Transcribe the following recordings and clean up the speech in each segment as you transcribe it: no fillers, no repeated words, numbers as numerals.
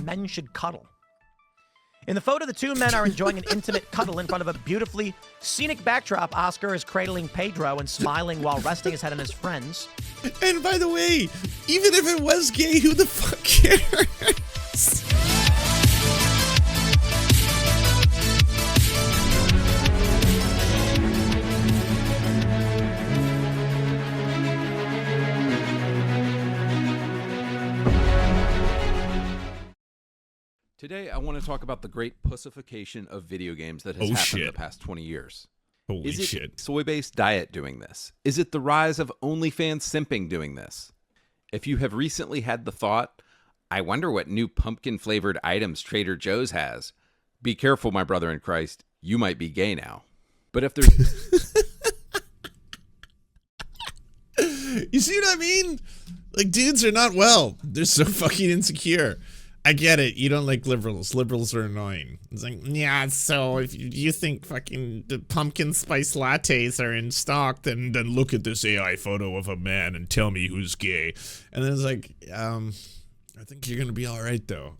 men should cuddle. In the photo, the two men are enjoying an intimate cuddle in front of a beautifully scenic backdrop. Oscar is cradling Pedro and smiling while resting his head on his friends. And by the way, even if it was gay, who the fuck cares? Today, I want to talk about the great pussification of video games that has happened in the past 20 years. Holy Is it shit. soy-based diet doing this? Is it the rise of OnlyFans simping doing this? If you have recently had the thought, I wonder what new pumpkin-flavored items Trader Joe's has, be careful, my brother in Christ, you might be gay now. But if there's... You see what I mean? Like, dudes are not well. They're so fucking insecure. I get it. You don't like liberals. Liberals are annoying. It's like, yeah, so if you think fucking the pumpkin spice lattes are in stock, then look at this AI photo of a man and tell me who's gay. And then it's like, I think you're going to be all right, though.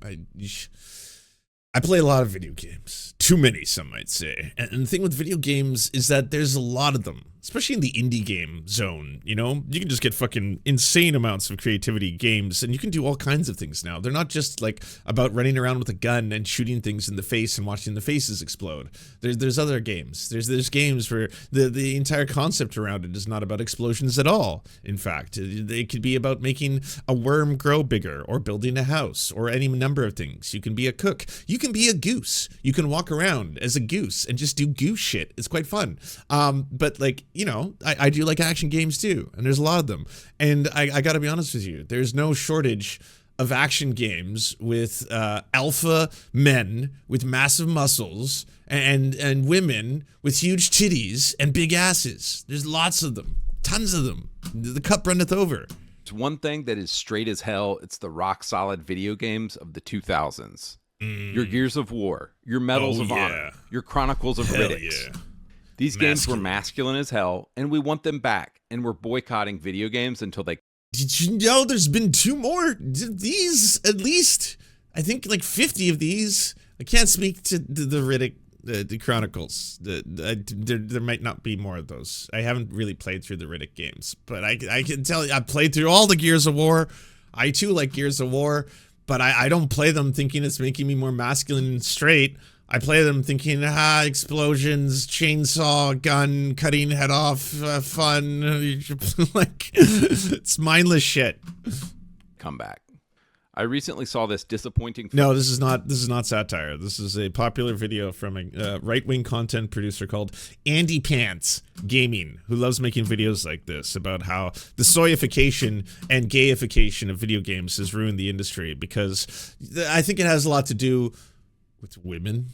I play a lot of video games. Too many, some might say. And the thing with video games is that there's a lot of them, especially in the indie game zone, you know? You can just get fucking insane amounts of creativity games, and you can do all kinds of things now. They're not just, like, about running around with a gun and shooting things in the face and watching the faces explode. There's other games. There's games where the entire concept around it is not about explosions at all, in fact. It could be about making a worm grow bigger, or building a house, or any number of things. You can be a cook. You can be a goose. You can walk around as a goose and just do goose shit. It's quite fun. But, like, you know, I do like action games too, and there's a lot of them. And I gotta be honest with you, there's no shortage of action games with alpha men with massive muscles and women with huge titties and big asses. There's lots of them, tons of them. The cup runneth over. It's one thing that is straight as hell. It's the rock solid video games of the 2000s. Your Gears of War, your Medals of Honor, your Chronicles of Riddick. Yeah. These games were masculine as hell, and we want them back, and we're boycotting video games until they... Did you know there's been 2 more? These, at least, I think like 50 of these. I can't speak to the Riddick, the Chronicles. There might not be more of those. I haven't really played through the Riddick games, but I can tell you, I played through all the Gears of War. I too like Gears of War, but I don't play them thinking it's making me more masculine and straight. I play them thinking, explosions, chainsaw, gun, cutting head off, fun. Like, it's mindless shit. Come back. I recently saw this disappointing... No, this is not satire. This is a popular video from a right-wing content producer called Andy Pants Gaming, who loves making videos like this about how the soyification and gayification of video games has ruined the industry, because I think it has a lot to do with women.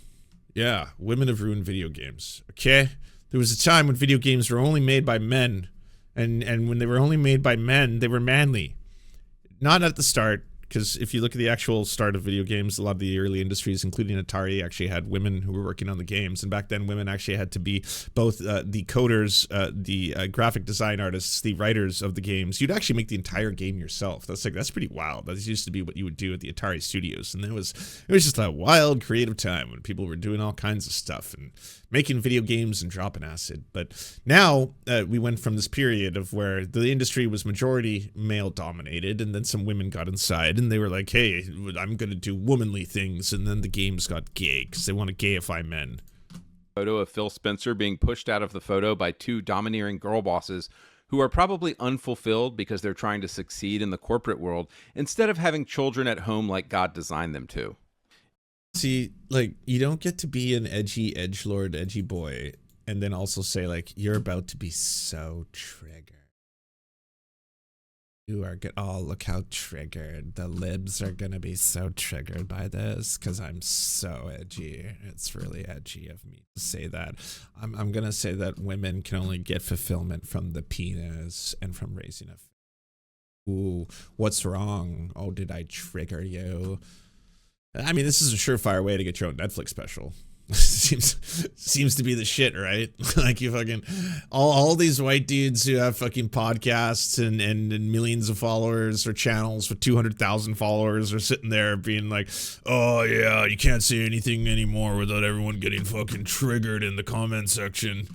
Yeah, women have ruined video games. Okay? There was a time when video games were only made by men, and when they were only made by men, they were manly. Not at the start, because if you look at the actual start of video games, a lot of the early industries, including Atari, actually had women who were working on the games. And back then, women actually had to be both the coders, the graphic design artists, the writers of the games. You'd actually make the entire game yourself. That's pretty wild. That used to be what you would do at the Atari studios. And it was just a wild, creative time when people were doing all kinds of stuff and making video games and dropping acid. But now we went from this period of where the industry was majority male dominated, and then some women got inside and they were like, hey, I'm going to do womanly things. And then the games got gay because they want to gayify men. Photo of Phil Spencer being pushed out of the photo by 2 domineering girl bosses who are probably unfulfilled because they're trying to succeed in the corporate world instead of having children at home like God designed them to. See, like, you don't get to be an edgy, edgelord, edgy boy, and then also say, like, you're about to be so triggered. You are good. Oh, look how triggered. The libs are gonna be so triggered by this because I'm so edgy. It's really edgy of me to say that. I'm gonna say that women can only get fulfillment from the penis and from raising a... Ooh, what's wrong? Oh, did I trigger you? I mean, this is a surefire way to get your own Netflix special. seems to be the shit, right? Like you fucking all these white dudes who have fucking podcasts and millions of followers or channels with 200,000 followers are sitting there being like, oh yeah, you can't say anything anymore without everyone getting fucking triggered in the comment section.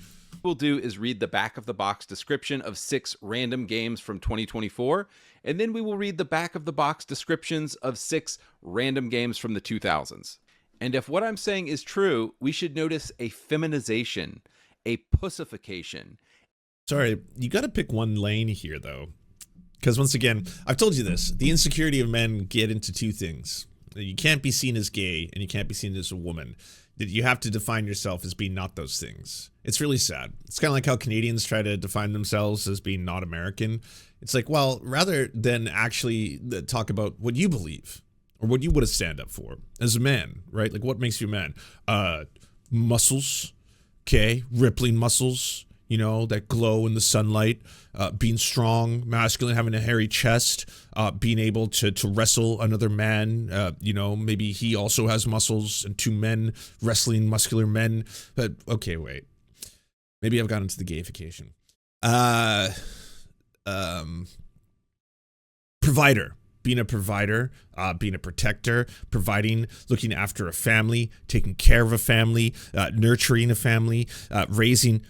What we'll do is read the back of the box description of 6 random games from 2024, and then we will read the back of the box descriptions of 6 random games from the 2000s. And if what I'm saying is true, we should notice a feminization, a pussification. Sorry, you got to pick one lane here, though. Because once again, I've told you this. The insecurity of men get into 2 things. You can't be seen as gay, and you can't be seen as a woman. You have to define yourself as being not those things. It's really sad. It's kind of like how Canadians try to define themselves as being not American. It's like, well, rather than actually talk about what you believe, or what you would have stand up for as a man, right? Like what makes you a man? Muscles, okay? Rippling muscles, you know, that glow in the sunlight, being strong, masculine, having a hairy chest, being able to wrestle another man, you know, maybe he also has muscles, and 2 men wrestling muscular men. But okay, wait. Maybe I've gotten into the gayification. Provider. Being a provider, being a protector, providing, looking after a family, taking care of a family, nurturing a family, raising.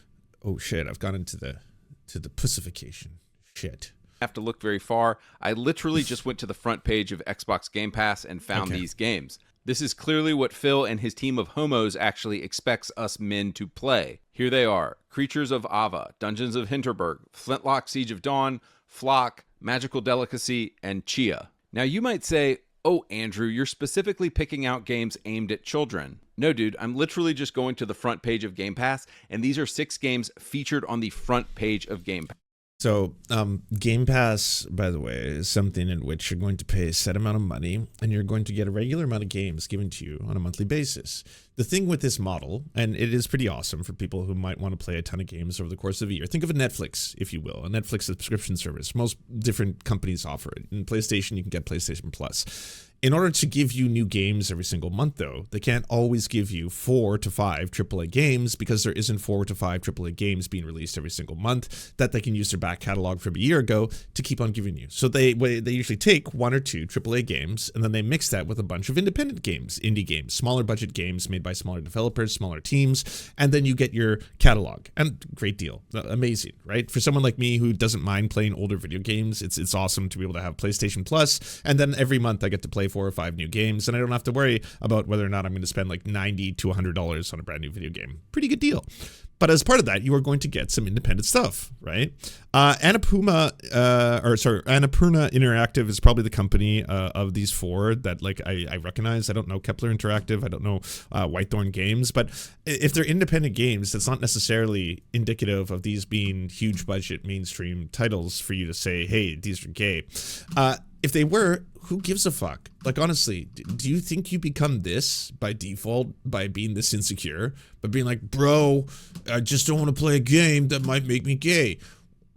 Oh shit! I've gone into the pussification. Shit. Have to look very far. I literally just went to the front page of Xbox Game Pass and found these games. This is clearly what Phil and his team of homos actually expects us men to play. Here they are: Creatures of Ava, Dungeons of Hinterberg, Flintlock Siege of Dawn, Flock, Magical Delicacy, and Chia. Now you might say, oh, Andrew, you're specifically picking out games aimed at children. No, dude, I'm literally just going to the front page of Game Pass, and these are 6 games featured on the front page of Game Pass. So, Game Pass, by the way, is something in which you're going to pay a set amount of money, and you're going to get a regular amount of games given to you on a monthly basis. The thing with this model, and it is pretty awesome for people who might want to play a ton of games over the course of a year. Think of a Netflix, if you will, a Netflix subscription service. Most different companies offer it. In PlayStation, you can get PlayStation Plus. In order to give you new games every single month, though, they can't always give you 4 to 5 AAA games because there isn't 4 to 5 AAA games being released every single month that they can use their back catalog from a year ago to keep on giving you. So they usually take 1 or 2 AAA games, and then they mix that with a bunch of independent games, indie games, smaller budget games made by smaller developers, smaller teams, and then you get your catalog. And great deal. Amazing, right? For someone like me who doesn't mind playing older video games, it's awesome to be able to have PlayStation Plus, and then every month I get to play 4 or 5 new games, and I don't have to worry about whether or not I'm going to spend like $90 to $100 on a brand new video game. Pretty good deal. But as part of that, you are going to get some independent stuff, right? Annapurna Interactive is probably the company of these 4 that like I recognize. I don't know Kepler Interactive. I don't know Whitethorn Games. But if they're independent games, that's not necessarily indicative of these being huge budget mainstream titles for you to say, hey, these are gay. If they were, who gives a fuck? Like, honestly, do you think you become this by default by being this insecure? By being like, bro, I just don't want to play a game that might make me gay.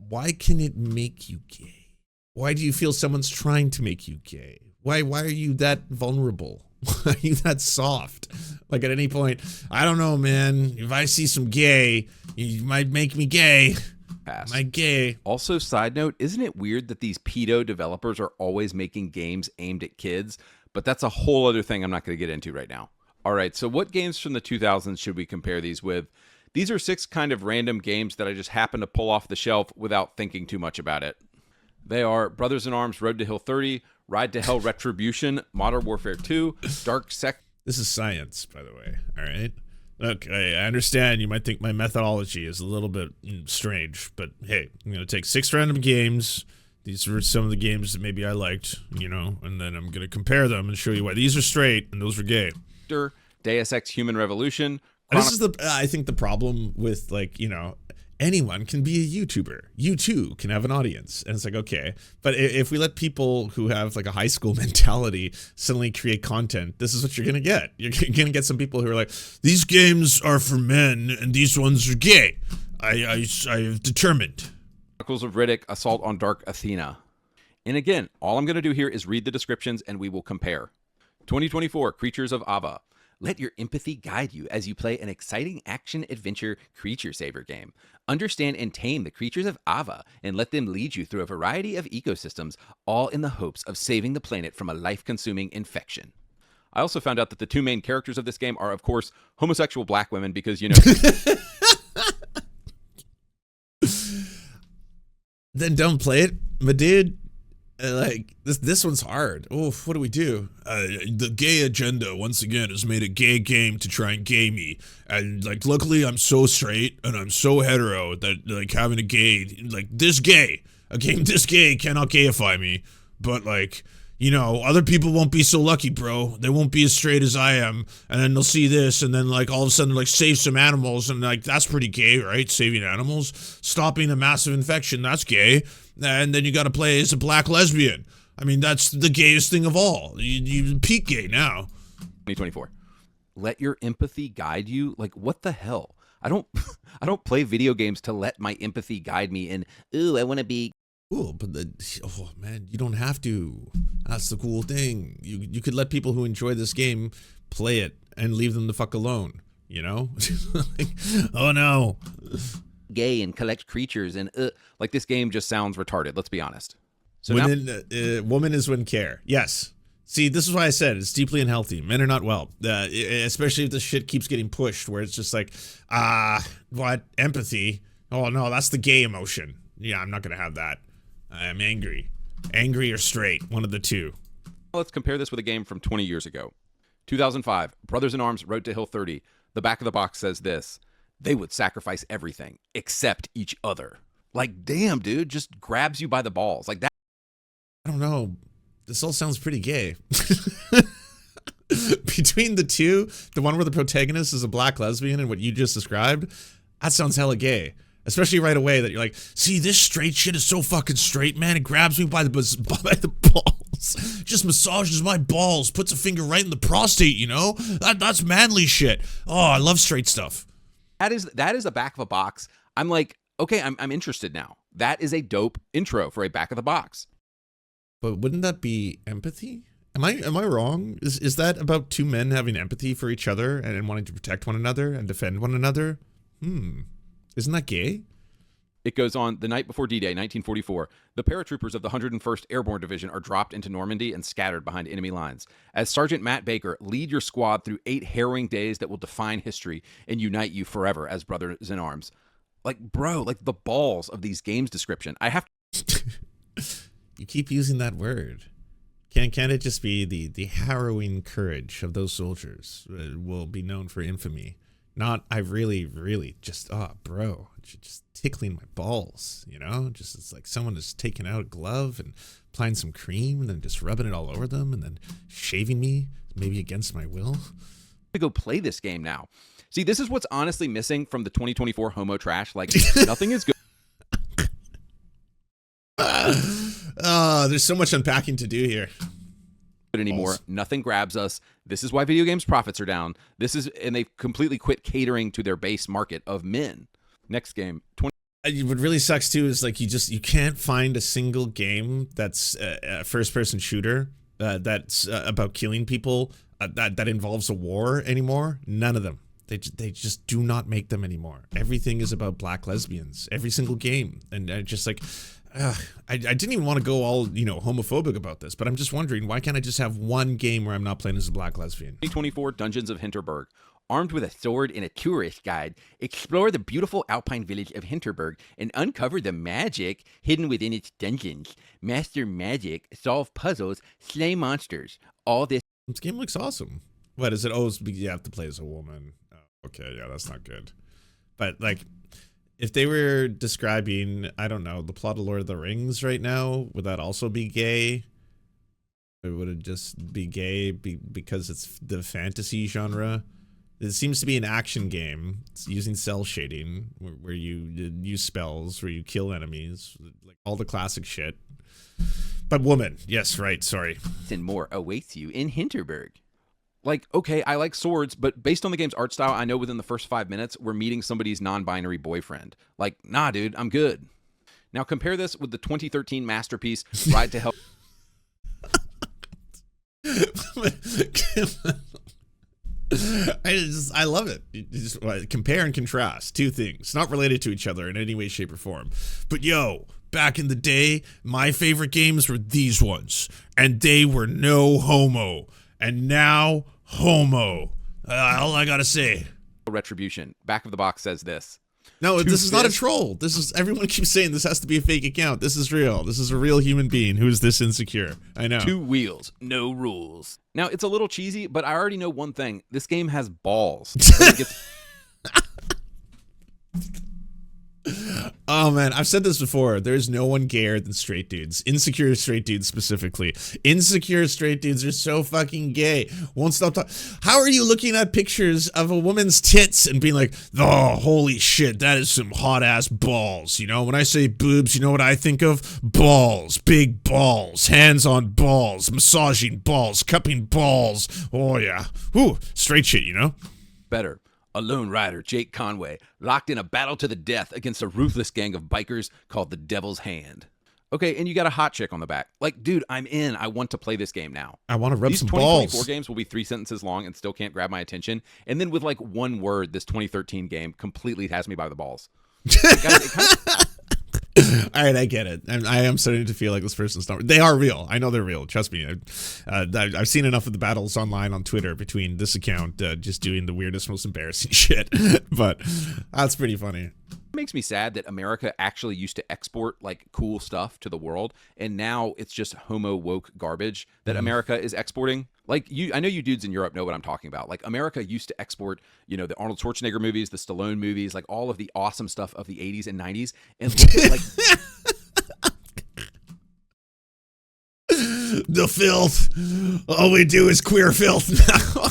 Why can it make you gay? Why do you feel someone's trying to make you gay? Why are you that vulnerable? Why are you that soft? Like at any point, I don't know, man. If I see some gay, you might make me gay. Pass. My gay. Also, side note, isn't it weird that these pedo developers are always making games aimed at kids? But that's a whole other thing I'm not going to get into right now. All right, so what games from the 2000s should we compare these with? These are 6 kind of random games that I just happened to pull off the shelf without thinking too much about it. They are Brothers in Arms Road to Hill 30, Ride to Hell Retribution, Modern Warfare 2, Dark Sect. This is science, by the way, all right? Look, I understand you might think my methodology is a little bit strange, but hey, I'm going to take 6 random games. These were some of the games that maybe I liked, you know, and then I'm going to compare them and show you why these are straight and those are gay. Deus Ex Human Revolution. This is I think the problem with, like, you know, anyone can be a YouTuber. You too can have an audience. And it's like, okay, but if we let people who have like a high school mentality suddenly create content, this is what you're going to get. You're going to get some people who are like, these games are for men and these ones are gay. I've determined. Chronicles of Riddick, Assault on Dark Athena. And again, all I'm going to do here is read the descriptions and we will compare. 2024, Creatures of Ava. Let your empathy guide you as you play an exciting action-adventure creature saver game. Understand and tame the creatures of Ava and let them lead you through a variety of ecosystems, all in the hopes of saving the planet from a life-consuming infection. I also found out that the two main characters of this game are, of course, homosexual black women because, you know... Then don't play it, my dude. Like, this one's hard. Oh, what do we do? The gay agenda, once again, has made a gay game to try and gay me. And, like, luckily I'm so straight and I'm so hetero that, like, having a gay, like, this gay, a game this gay cannot gayify me. But, like, you know, other people won't be so lucky, bro. They won't be as straight as I am. And then they'll see this and then, like, all of a sudden, like, save some animals. And, like, that's pretty gay, right? Saving animals. Stopping a massive infection, that's gay. And then you got to play as a black lesbian. I mean, that's the gayest thing of all. You peak gay now. 2024. Let your empathy guide you? Like, what the hell? I don't play video games to let my empathy guide me in, ooh, I want to be... Cool, but oh man, you don't have to. That's the cool thing. You could let people who enjoy this game play it and leave them the fuck alone, you know? Like, oh no. Gay and collect creatures and like this game just sounds retarded, let's be honest. So woman is when care. Yes. See, this is why I said it's deeply unhealthy. Men are not well, especially if this shit keeps getting pushed where it's just like, what? Empathy? Oh no, that's the gay emotion. Yeah, I'm not gonna have that. I'm angry. Angry or straight, one of the two. Let's compare this with a game from 20 years ago. 2005, Brothers in Arms Road to Hill 30. The back of the box says this: they would sacrifice everything except each other. Like, damn, dude, just grabs you by the balls. Like that. I don't know. This all sounds pretty gay. Between the two, the one where the protagonist is a black lesbian and what you just described, that sounds hella gay. Especially right away that you're like, see, this straight shit is so fucking straight, man. It grabs me by the balls. Just massages my balls. Puts a finger right in the prostate, you know? That's manly shit. Oh, I love straight stuff. That is the back of a box. I'm like, okay, I'm interested now. That is a dope intro for a back of the box. But wouldn't that be empathy? Am I wrong? Is that about two men having empathy for each other and wanting to protect one another and defend one another? Isn't that gay? It goes on, the night before D-Day, 1944, the paratroopers of the 101st Airborne Division are dropped into Normandy and scattered behind enemy lines. As Sergeant Matt Baker, lead your squad through 8 harrowing days that will define history and unite you forever as brothers in arms. Like, bro, like the balls of these games description. I have to... You keep using that word. Can't it just be the harrowing courage of those soldiers will be known for infamy? Not, I really, really just, bro, just tickling my balls, you know? Just, it's like someone is taking out a glove and applying some cream and then just rubbing it all over them and then shaving me, maybe against my will. To go play this game now. See, this is what's honestly missing from the 2024 homo trash. Like, nothing is good. There's so much unpacking to do here. Anymore. Nothing grabs us. This is why video games profits are down. And they've completely quit catering to their base market of men. Next game. What really sucks too is like you can't find a single game that's a first-person shooter that's about killing people that involves a war anymore. None of them. They just do not make them anymore. Everything is about black lesbians. Every single game, and I just like. I didn't even want to go all, you know, homophobic about this, but I'm just wondering, why can't I just have one game where I'm not playing as a black lesbian? 2024 Dungeons of Hinterberg. Armed with a sword and a tourist guide, explore the beautiful alpine village of Hinterberg and uncover the magic hidden within its dungeons. Master magic, solve puzzles, slay monsters. All this game looks awesome. What is it? Oh, you have to play as a woman. Oh, okay, yeah, that's not good. But like, if they were describing, I don't know, the plot of Lord of the Rings right now, would that also be gay? Or would it just be gay because it's the fantasy genre? It seems to be an action game. It's using cell shading, where you use spells, where you kill enemies, like all the classic shit. But woman, yes, right, sorry. And more awaits you in Hinterberg. Like, okay, I like swords, but based on the game's art style, I know within the first 5 minutes, we're meeting somebody's non-binary boyfriend. Like, nah, dude, I'm good. Now compare this with the 2013 masterpiece, Ride to Hell. I love it. You just compare and contrast two things, not related to each other in any way, shape, or form. But yo, back in the day, my favorite games were these ones, and they were no homo. And now, homo. All I gotta say. Retribution. Back of the box says this. No, this is not a troll. This is, everyone keeps saying this has to be a fake account. This is real. This is a real human being who is this insecure. I know. 2 wheels, no rules. Now, it's a little cheesy, but I already know one thing. This game has balls. Oh man, I've said this before. There's no one gayer than straight dudes. Insecure straight dudes specifically. Insecure straight dudes are so fucking gay. Won't stop talking. How are you looking at pictures of a woman's tits and being like, oh, holy shit, that is some hot ass balls. You know, when I say boobs, you know what I think of? Balls, big balls, hands on balls, massaging balls, cupping balls. Oh yeah. Whew, straight shit, you know? Better. A lone rider, Jake Conway, locked in a battle to the death against a ruthless gang of bikers called the Devil's Hand. Okay, and you got a hot chick on the back. Like, dude, I'm in. I want to play this game now. I want to rub These some 2024 balls. games will be 3 sentences long and still can't grab my attention. And then with like 1 word, this 2013 game completely has me by the balls. Like, guys, All right, I get it. I am starting to feel like this person's not. They are real. I know they're real. Trust me. I've seen enough of the battles online on Twitter between this account just doing the weirdest, most embarrassing shit. But that's pretty funny. It makes me sad that America actually used to export like cool stuff to the world, and now it's just homo woke garbage that America is exporting. Like I know you dudes in Europe know what I'm talking about. Like America used to export, you know, the Arnold Schwarzenegger movies, the Stallone movies, like all of the awesome stuff of the 80s and 90s. And look at like the filth. All we do is queer filth now.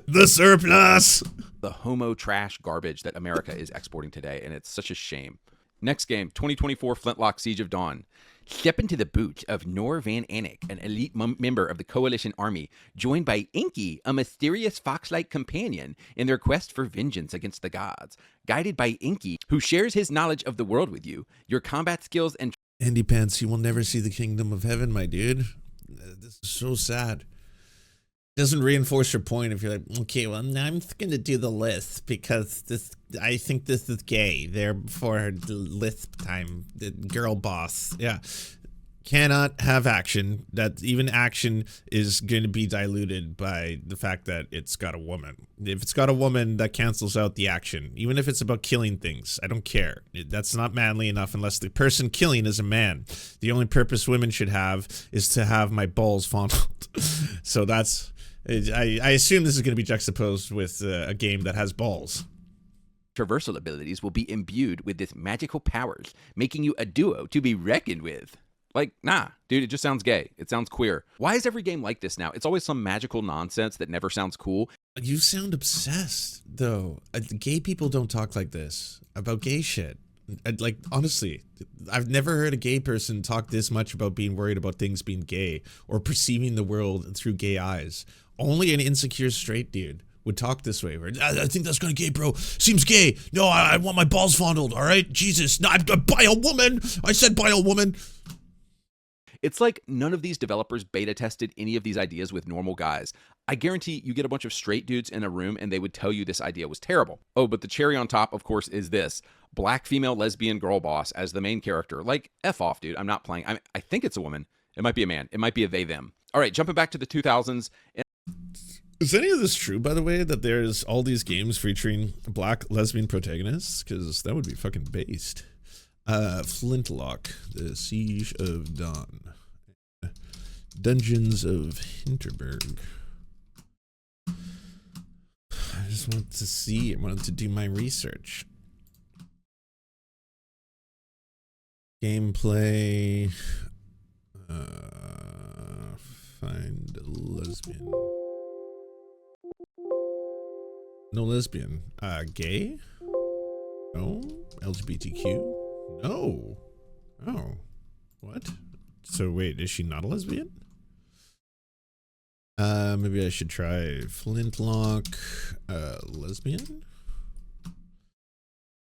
The surplus. the homo trash garbage that America is exporting today, and it's such a shame. Next game, 2024 Flintlock Siege of Dawn. Step into the boots of Nor Van Anik, an elite member of the Coalition Army, joined by Inky, a mysterious fox-like companion, in their quest for vengeance against the gods. Guided by Inky, who shares his knowledge of the world with you, your combat skills and... Andy Pants, you will never see the kingdom of heaven, my dude. This is so sad. Doesn't reinforce your point if you're like, okay, well, now I'm going to do the lisp because this, I think this is gay. Therefore, the lisp time, the girl boss. Yeah. Cannot have action. That even action is going to be diluted by the fact that it's got a woman. If it's got a woman, that cancels out the action. Even if it's about killing things, I don't care. That's not manly enough unless the person killing is a man. The only purpose women should have is to have my balls fondled. So that's... I assume this is going to be juxtaposed with a game that has balls. traversal abilities will be imbued with this magical powers, making you a duo to be reckoned with. Like, nah, dude, it just sounds gay. It sounds queer. Why is every game like this now? It's always some magical nonsense that never sounds cool. You sound obsessed, though. Gay people don't talk like this about gay shit. Like, honestly, I've never heard a gay person talk this much about being worried about things being gay or perceiving the world through gay eyes. Only an insecure straight dude would talk this way. Where, I think that's kind of gay, bro. Seems gay. No, I want my balls fondled, all right? Jesus. No, by a woman. I said by a woman. It's like none of these developers beta tested any of these ideas with normal guys. I guarantee you get a bunch of straight dudes in a room and they would tell you this idea was terrible. Oh, but the cherry on top, of course, is this. Black female lesbian girl boss as the main character. Like, F off, dude. I'm not playing. I think it's a woman. It might be a man. It might be a they, them. All right, jumping back to the 2000s. Is any of this true, by the way, that there's all these games featuring black lesbian protagonists? Because that would be fucking based. Flintlock, the Siege of Dawn. Dungeons of Hinterberg. I just wanted to see. I wanted to do my research. Gameplay. Find a lesbian. No lesbian. Gay? No. LGBTQ? No. Oh. What? So wait, is she not a lesbian? Maybe I should try Flintlock, lesbian?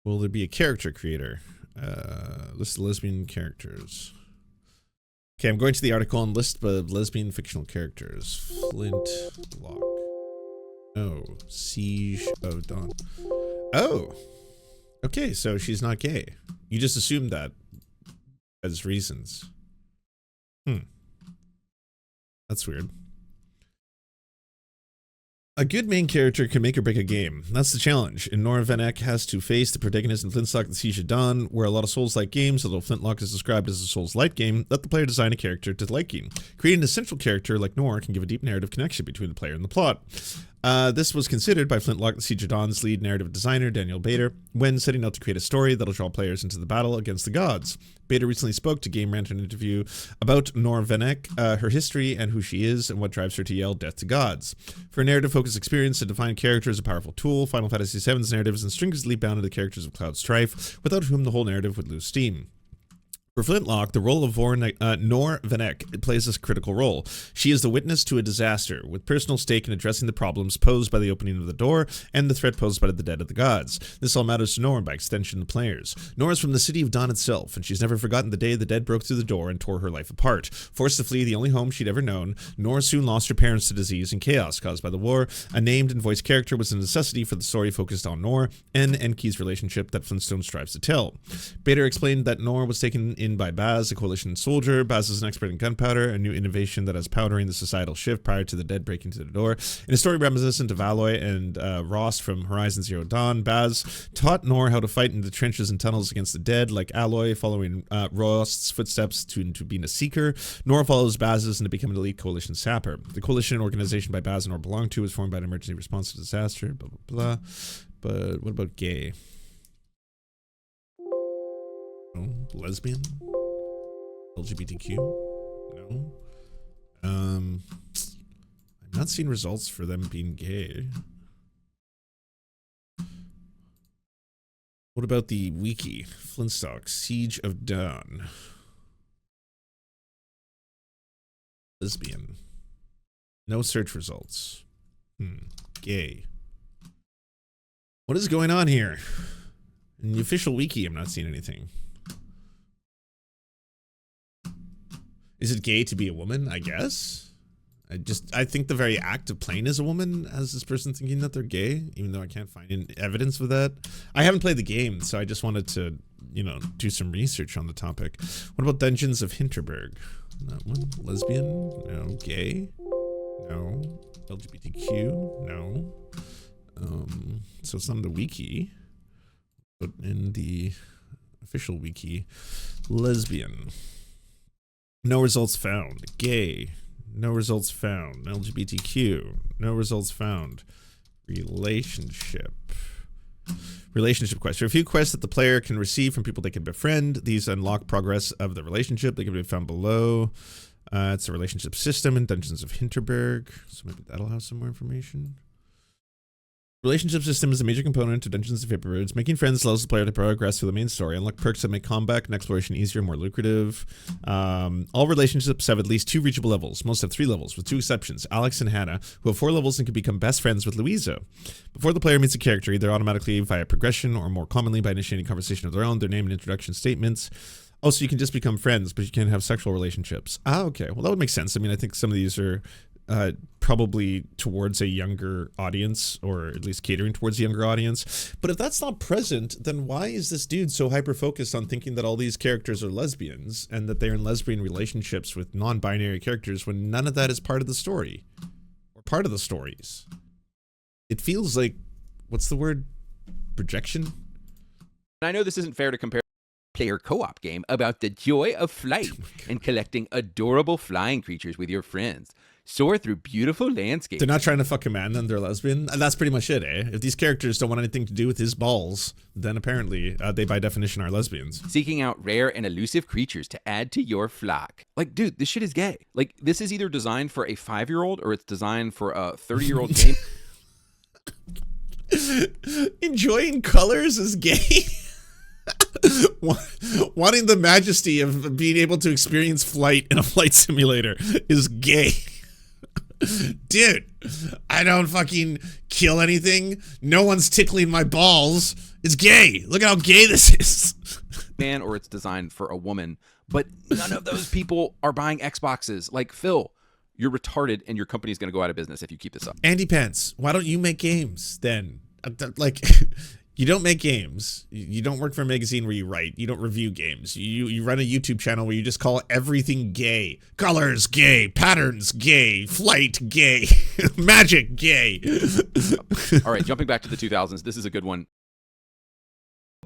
Will there be a character creator? List of lesbian characters. Okay, I'm going to the article and list of lesbian fictional characters. Flintlock. Oh, Siege of Dawn. Oh, okay, so she's not gay. You just assumed that as reasons. That's weird. A good main character can make or break a game. That's the challenge. And Nora Venek has to face the protagonist in Flintlock the Siege of Dawn, where a lot of Souls-like games, although Flintlock is described as a Souls-like game, let the player design a character to liking. Creating a central character like Nora can give a deep narrative connection between the player and the plot. This was considered by Flintlock the Siege of Dawn's lead narrative designer, Daniel Bader, when setting out to create a story that'll draw players into the battle against the gods. Bader recently spoke to Game Rant in an interview about Nora Venek, her history and who she is and what drives her to yell death to gods. For a narrative-focused experience, a defined character is a powerful tool. Final Fantasy VII's narrative is intrinsically bound to the characters of Cloud Strife, without whom the whole narrative would lose steam. For Flintlock, the role of Nor Venek plays a critical role. She is the witness to a disaster, with personal stake in addressing the problems posed by the opening of the door and the threat posed by the dead of the gods. This all matters to Nor and by extension the players. Nor is from the city of Dawn itself, and she's never forgotten the day the dead broke through the door and tore her life apart. Forced to flee the only home she'd ever known, Nor soon lost her parents to disease and chaos caused by the war. A named and voiced character was a necessity for the story focused on Nor and Enki's relationship that Flintstone strives to tell. Bader explained that Nor was taken in by Baz, a coalition soldier. Baz is an expert in gunpowder, a new innovation that has powdering the societal shift prior to the dead breaking to the door. In a story reminiscent of Aloy and Ross from Horizon Zero Dawn, Baz taught Nor how to fight in the trenches and tunnels against the dead, like Aloy, following Ross's footsteps to being a seeker. Nor follows Baz's into becoming an elite coalition sapper. The coalition organization by Baz and Nor belong to is formed by an emergency response to disaster, blah, blah, blah. But what about gay? No. Lesbian? LGBTQ? No. I'm not seeing results for them being gay. What about the wiki? Flintstock, Siege of Dawn. Lesbian. No search results. Gay. What is going on here? In the official wiki, I'm not seeing anything. Is it gay to be a woman? I guess. I think the very act of playing as a woman has this person thinking that they're gay, even though I can't find any evidence of that. I haven't played the game, so I just wanted to, you know, do some research on the topic. What about Dungeons of Hinterberg? That one. Lesbian? No. Gay? No. LGBTQ? No. So it's not in the wiki, but in the official wiki, lesbian. No results found. Gay. No results found. LGBTQ. No results found. Relationship. Relationship quests. There are a few quests that the player can receive from people they can befriend. These unlock progress of the relationship. They can be found below. It's a relationship system in Dungeons of Hinterberg. So maybe that'll have some more information. Relationship system is a major component of Dungeons of Hinterberg. Making friends allows the player to progress through the main story. Unlock perks that make combat and exploration easier and more lucrative. All relationships have at least 2 reachable levels. Most have 3 levels, with 2 exceptions. Alex and Hannah, who have 4 levels and can become best friends with Louisa. Before the player meets a character, either automatically via progression or more commonly by initiating conversation of their own, their name and introduction statements. Also, you can just become friends, but you can't have sexual relationships. Okay. Well, that would make sense. I mean, I think some of these are probably towards a younger audience, or at least catering towards a younger audience. But if that's not present, then why is this dude so hyper-focused on thinking that all these characters are lesbians and that they're in lesbian relationships with non-binary characters when none of that is part of the story? Or part of the stories? It feels like, what's the word? Projection? I know this isn't fair to compare a player co-op game about the joy of flight and collecting adorable flying creatures with your friends. Soar through beautiful landscapes. They're not trying to fuck a man, then they're lesbian. And that's pretty much it, eh? If these characters don't want anything to do with his balls, then apparently they by definition are lesbians. Seeking out rare and elusive creatures to add to your flock. Like, dude, this shit is gay. Like, this is either designed for a 5-year-old or it's designed for a 30-year-old game. Enjoying colors is gay. Wanting the majesty of being able to experience flight in a flight simulator is gay. Dude, I don't fucking kill anything. No one's tickling my balls. It's gay. Look at how gay this is. Man, or it's designed for a woman. But none of those people are buying Xboxes. Like, Phil, You're retarded, and your company's going to go out of business if you keep this up. Andy Pence, why don't you make games then? Like, you don't make games. You don't work for a magazine where you write. You don't review games. You run a YouTube channel where you just call everything gay. Colors gay, patterns gay, flight gay, magic gay. All right, jumping back to the 2000s, this is a good one.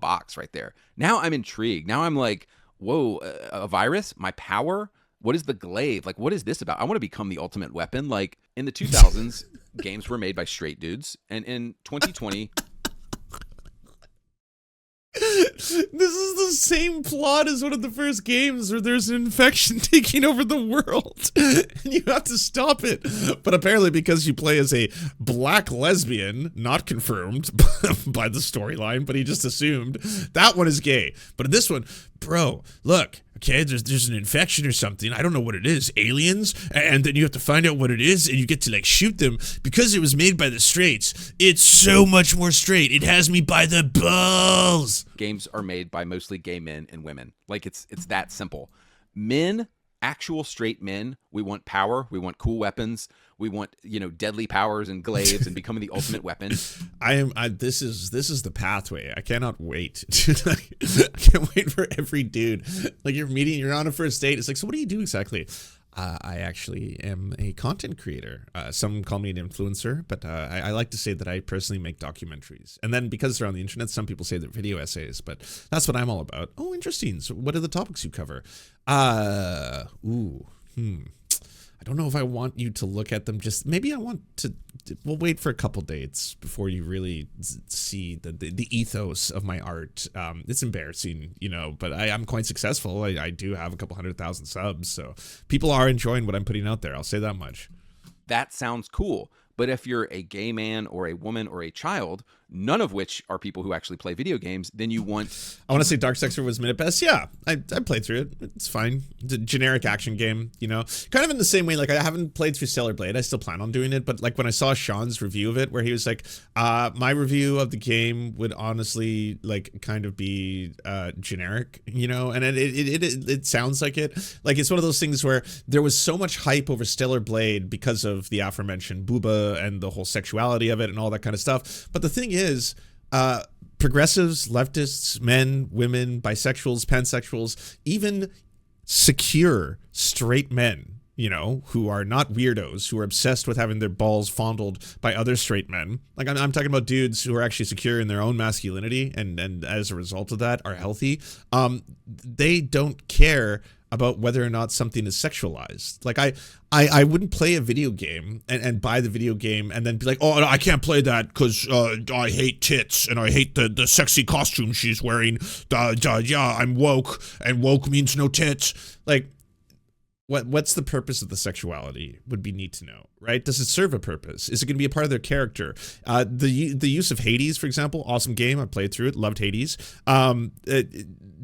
Box right there. Now I'm intrigued. Now I'm like, whoa, a virus? My power? What is the glaive? Like, what is this about? I want to become the ultimate weapon. Like, in the 2000s, games were made by straight dudes. And in 2020... This is the same plot as one of the first games where there's an infection taking over the world and you have to stop it. But apparently because you play as a black lesbian, not confirmed by the storyline, but he just assumed, that one is gay. But in this one, bro, look, okay, there's an infection or something. I don't know what it is. Aliens? And then you have to find out what it is, and you get to, like, shoot them. Because it was made by the straights, it's so much more straight. It has me by the balls. Games are made by mostly gay men and women. Like, it's that simple. Men, actual straight men, we want power. We want cool weapons. We want, deadly powers and glaives and becoming the ultimate weapon. This is the pathway. I cannot wait. I can't wait for every dude. Like, you're on a first date. It's like, so what do you do exactly? I actually am a content creator. Some call me an influencer, but I like to say that I personally make documentaries. And then because they're on the internet, some people say they're video essays, but that's what I'm all about. Oh, interesting. So what are the topics you cover? I don't know if I want you to look at them. Maybe I want to. We'll wait for a couple dates before you really see the ethos of my art. It's embarrassing, but I'm quite successful. I do have a couple 100,000 subs, so people are enjoying what I'm putting out there. I'll say that much. That sounds cool. But if you're a gay man or a woman or a child, none of which are people who actually play video games, then you want... I want to say Dark Sector was minute best. Yeah, I played through it. It's fine. It's a generic action game, Kind of in the same way, like, I haven't played through Stellar Blade. I still plan on doing it. But, like, when I saw Sean's review of it, where he was like, my review of the game would honestly, like, kind of be generic, And it sounds like it. Like, it's one of those things where there was so much hype over Stellar Blade because of the aforementioned booba and the whole sexuality of it and all that kind of stuff. But the thing is, progressives, leftists, men, women, bisexuals, pansexuals, even secure straight men, who are not weirdos, who are obsessed with having their balls fondled by other straight men. Like, I'm talking about dudes who are actually secure in their own masculinity and as a result of that are healthy. They don't care about whether or not something is sexualized. Like, I wouldn't play a video game and buy the video game and then be like, oh, no, I can't play that because I hate tits and I hate the sexy costume she's wearing. Yeah, I'm woke, and woke means no tits. Like, what's the purpose of the sexuality would be neat to know, right? Does it serve a purpose? Is it going to be a part of their character? The use of Hades, for example, awesome game. I played through it, loved Hades.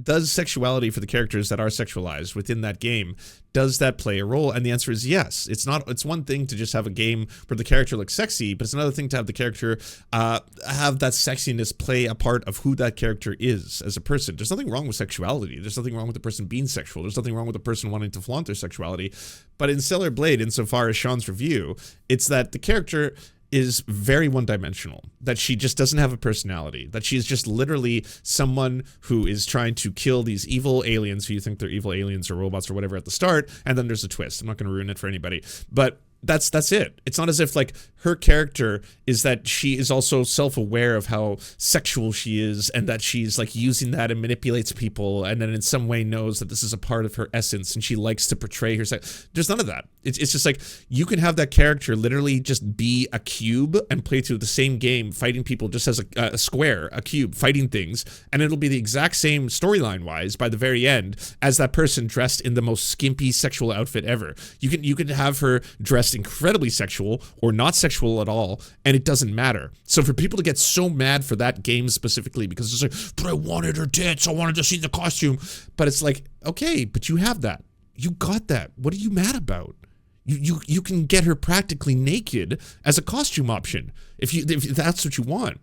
Does sexuality for the characters that are sexualized within that game, does that play a role? And the answer is yes. It's one thing to just have a game where the character looks sexy, but it's another thing to have the character have that sexiness play a part of who that character is as a person. There's nothing wrong with sexuality. There's nothing wrong with the person being sexual. There's nothing wrong with the person wanting to flaunt their sexuality. But in Stellar Blade, insofar as Sean's review, it's that the character is very one-dimensional, that she just doesn't have a personality, that she's just literally someone who is trying to kill these evil aliens who you think they're evil aliens or robots or whatever at the start, and then there's a twist. I'm not going to ruin it for anybody, but that's it. It's not as if, like, her character is that she is also self-aware of how sexual she is and that she's, like, using that and manipulates people and then in some way knows that this is a part of her essence and she likes to portray her sex. There's none of that. It's just like, you can have that character literally just be a cube and play through the same game fighting people just as a square, a cube, fighting things, and it'll be the exact same storyline-wise by the very end as that person dressed in the most skimpy sexual outfit ever. You can have her dressed incredibly sexual or not sexual at all, and it doesn't matter. So for people to get so mad for that game specifically because it's like, but I wanted her tits, I wanted to see the costume, but it's like, okay, but you have that. You got that. What are you mad about? You can get her practically naked as a costume option if that's what you want.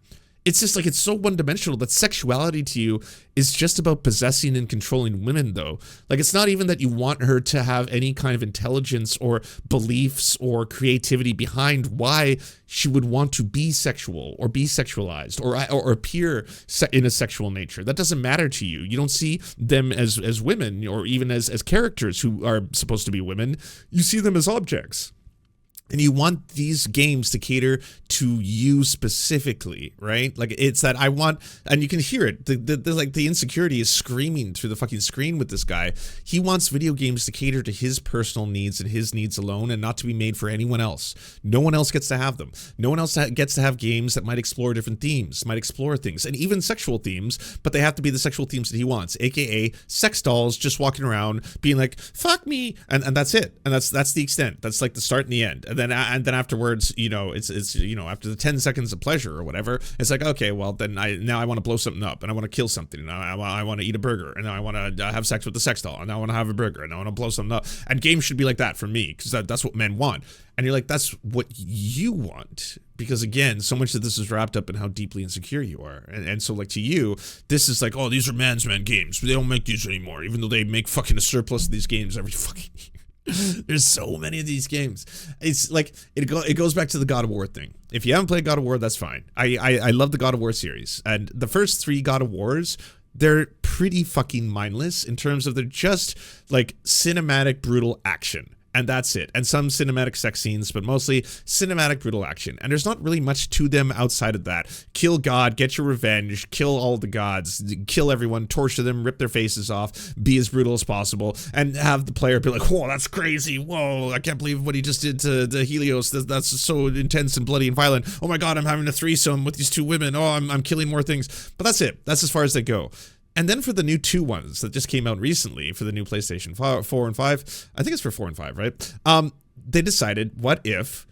It's just like, it's so one-dimensional that sexuality to you is just about possessing and controlling women, though. Like, it's not even that you want her to have any kind of intelligence or beliefs or creativity behind why she would want to be sexual or be sexualized or appear in a sexual nature. That doesn't matter to you. You don't see them as women, or even as characters who are supposed to be women. You see them as objects. And you want these games to cater to you specifically, right? Like, it's that I want, and you can hear it. The insecurity is screaming through the fucking screen with this guy. He wants video games to cater to his personal needs and his needs alone, and not to be made for anyone else. No one else gets to have them. No one else gets to have games that might explore different themes, might explore things, and even sexual themes, but they have to be the sexual themes that he wants, aka sex dolls just walking around being like, fuck me, and that's it. And that's the extent. That's like the start and the end. And then afterwards, you know, it's you know, after the 10 seconds of pleasure or whatever, it's like, okay, well, then now I want to blow something up, and I want to kill something, and I want to eat a burger, and I want to have sex with the sex doll, and I want to have a burger, and I want to blow something up. And games should be like that for me, because that's what men want. And you're like, that's what you want, because again, so much of this is wrapped up in how deeply insecure you are. And so, like, to you, this is like, oh, these are man's man games. They don't make these anymore, even though they make fucking a surplus of these games every fucking year. There's so many of these games. It's like, it goes back to the God of War thing. If you haven't played God of War, that's fine. I love the God of War series, and the first 3 God of Wars, they're pretty fucking mindless in terms of they're just like cinematic brutal action. And that's it. And some cinematic sex scenes, but mostly cinematic brutal action. And there's not really much to them outside of that. Kill God, get your revenge, kill all the gods, kill everyone, torture them, rip their faces off, be as brutal as possible, and have the player be like, whoa, that's crazy. Whoa, I can't believe what he just did to the Helios. That's so intense and bloody and violent. Oh my God, I'm having a threesome with these 2 women. Oh, I'm killing more things. But that's it. That's as far as they go. And then for the new 2 ones that just came out recently for the new PlayStation 4 and 5, I think it's for 4 and 5, right? They decided, what if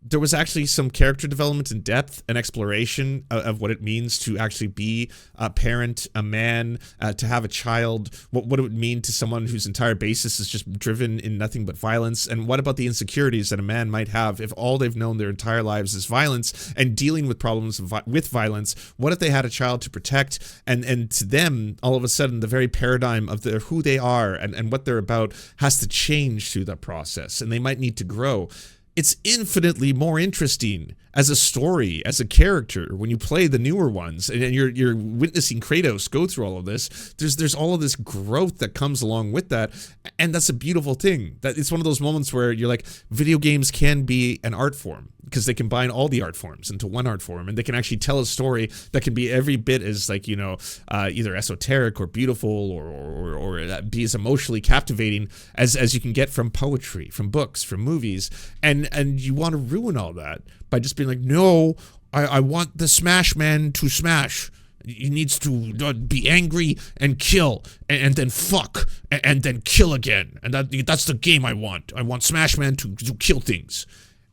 there was actually some character development and depth and exploration of what it means to actually be a parent, a man, to have a child, what it would mean to someone whose entire basis is just driven in nothing but violence, and what about the insecurities that a man might have if all they've known their entire lives is violence and dealing with problems with violence. What if they had a child to protect, and to them, all of a sudden, the very paradigm of who they are and what they're about has to change through that process, and they might need to grow. It's infinitely more interesting as a story, as a character, when you play the newer ones and you're witnessing Kratos go through all of this. There's all of this growth that comes along with that, and that's a beautiful thing. That it's one of those moments where you're like, video games can be an art form, because they combine all the art forms into one art form, and they can actually tell a story that can be every bit as, like, you know, either esoteric or beautiful or be as emotionally captivating as you can get from poetry, from books, from movies, and you want to ruin all that by just being like, no, I want the Smash Man to smash. He needs to be angry and kill, and then fuck, and then kill again, and that's the game I want. I want Smash Man to kill things.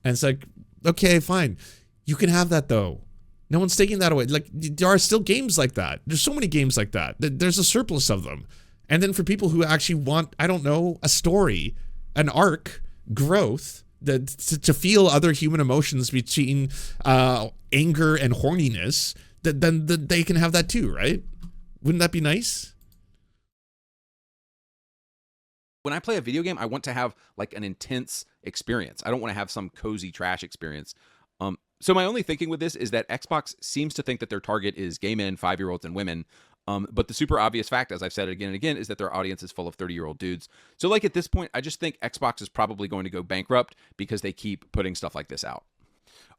And it's like, okay, fine. You can have that, though. No one's taking that away. Like, there are still games like that. There's so many games like that. There's a surplus of them. And then for people who actually want, I don't know, a story, an arc, growth, to feel other human emotions between anger and horniness, then they can have that too, right? Wouldn't that be nice? When I play a video game, I want to have like an intense experience. I don't want to have some cozy trash experience. So my only thinking with this is that Xbox seems to think that their target is gay men, 5-year-olds, and women. But the super obvious fact, as I've said it again and again, is that their audience is full of 30-year-old dudes. So, like, at this point, I just think Xbox is probably going to go bankrupt because they keep putting stuff like this out.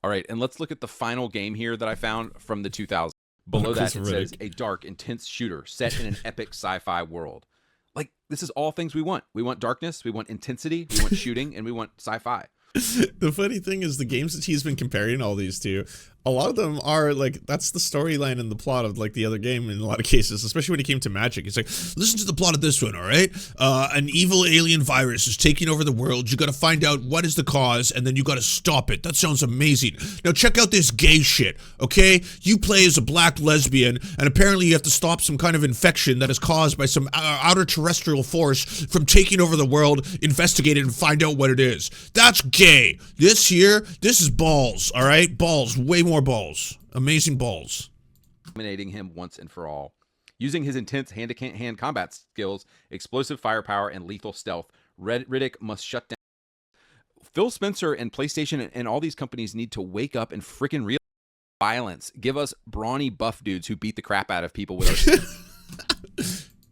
All right, and let's look at the final game here that I found from the 2000s. Below that, it says, a dark, intense shooter set in an epic sci-fi world. Like, this is all things we want. We want darkness, we want intensity, we want shooting, and we want sci-fi. The funny thing is, the games that he's been comparing all these to, a lot of them are like, that's the storyline and the plot of like the other game in a lot of cases, especially when it came to Magic. It's like, listen to the plot of this one, all right? An evil alien virus is taking over the world. You got to find out what is the cause, and then you got to stop it. That sounds amazing. Now check out this gay shit, okay? You play as a black lesbian, and apparently you have to stop some kind of infection that is caused by some outer terrestrial force from taking over the world. Investigate it and find out what it is. That's gay. This here, this is balls, all right? Balls, way more balls. Amazing balls. dominating him once and for all. Using his intense hand-to-hand combat skills, explosive firepower, and lethal stealth, Riddick must shut down. Phil Spencer and PlayStation and all these companies need to wake up and freaking realize violence. Give us brawny buff dudes who beat the crap out of people with our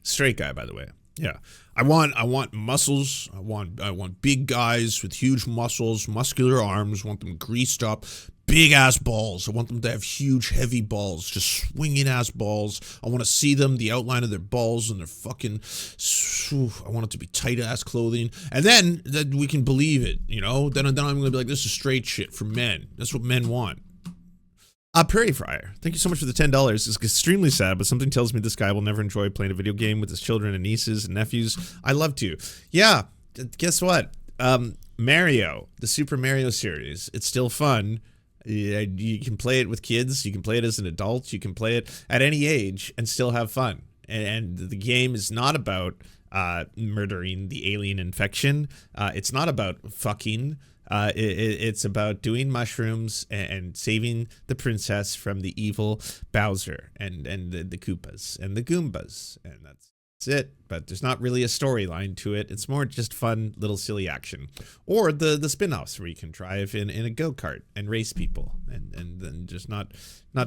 Straight guy, by the way. Yeah. I want muscles. I want big guys with huge muscles, muscular arms. I want them greased up. Big ass balls. I want them to have huge, heavy balls, just swinging ass balls. I want to see them, the outline of their balls and their fucking. I want it to be tight ass clothing, and then we can believe it, you know. Then I'm gonna be like, this is straight shit for men. That's what men want. Prairie Fryer, thank you so much for the $10. It's extremely sad, but something tells me this guy will never enjoy playing a video game with his children and nieces and nephews. I love to. Yeah, guess what? Mario, the Super Mario series, it's still fun. You can play it with kids. You can play it as an adult. You can play it at any age and still have fun. And the game is not about murdering the alien infection. It's not about fucking. It's about doing mushrooms and saving the princess from the evil Bowser and the Koopas and the Goombas. And that's it. But there's not really a storyline to it. It's more just fun little silly action. Or the spin-offs where you can drive in a go-kart and race people and then just not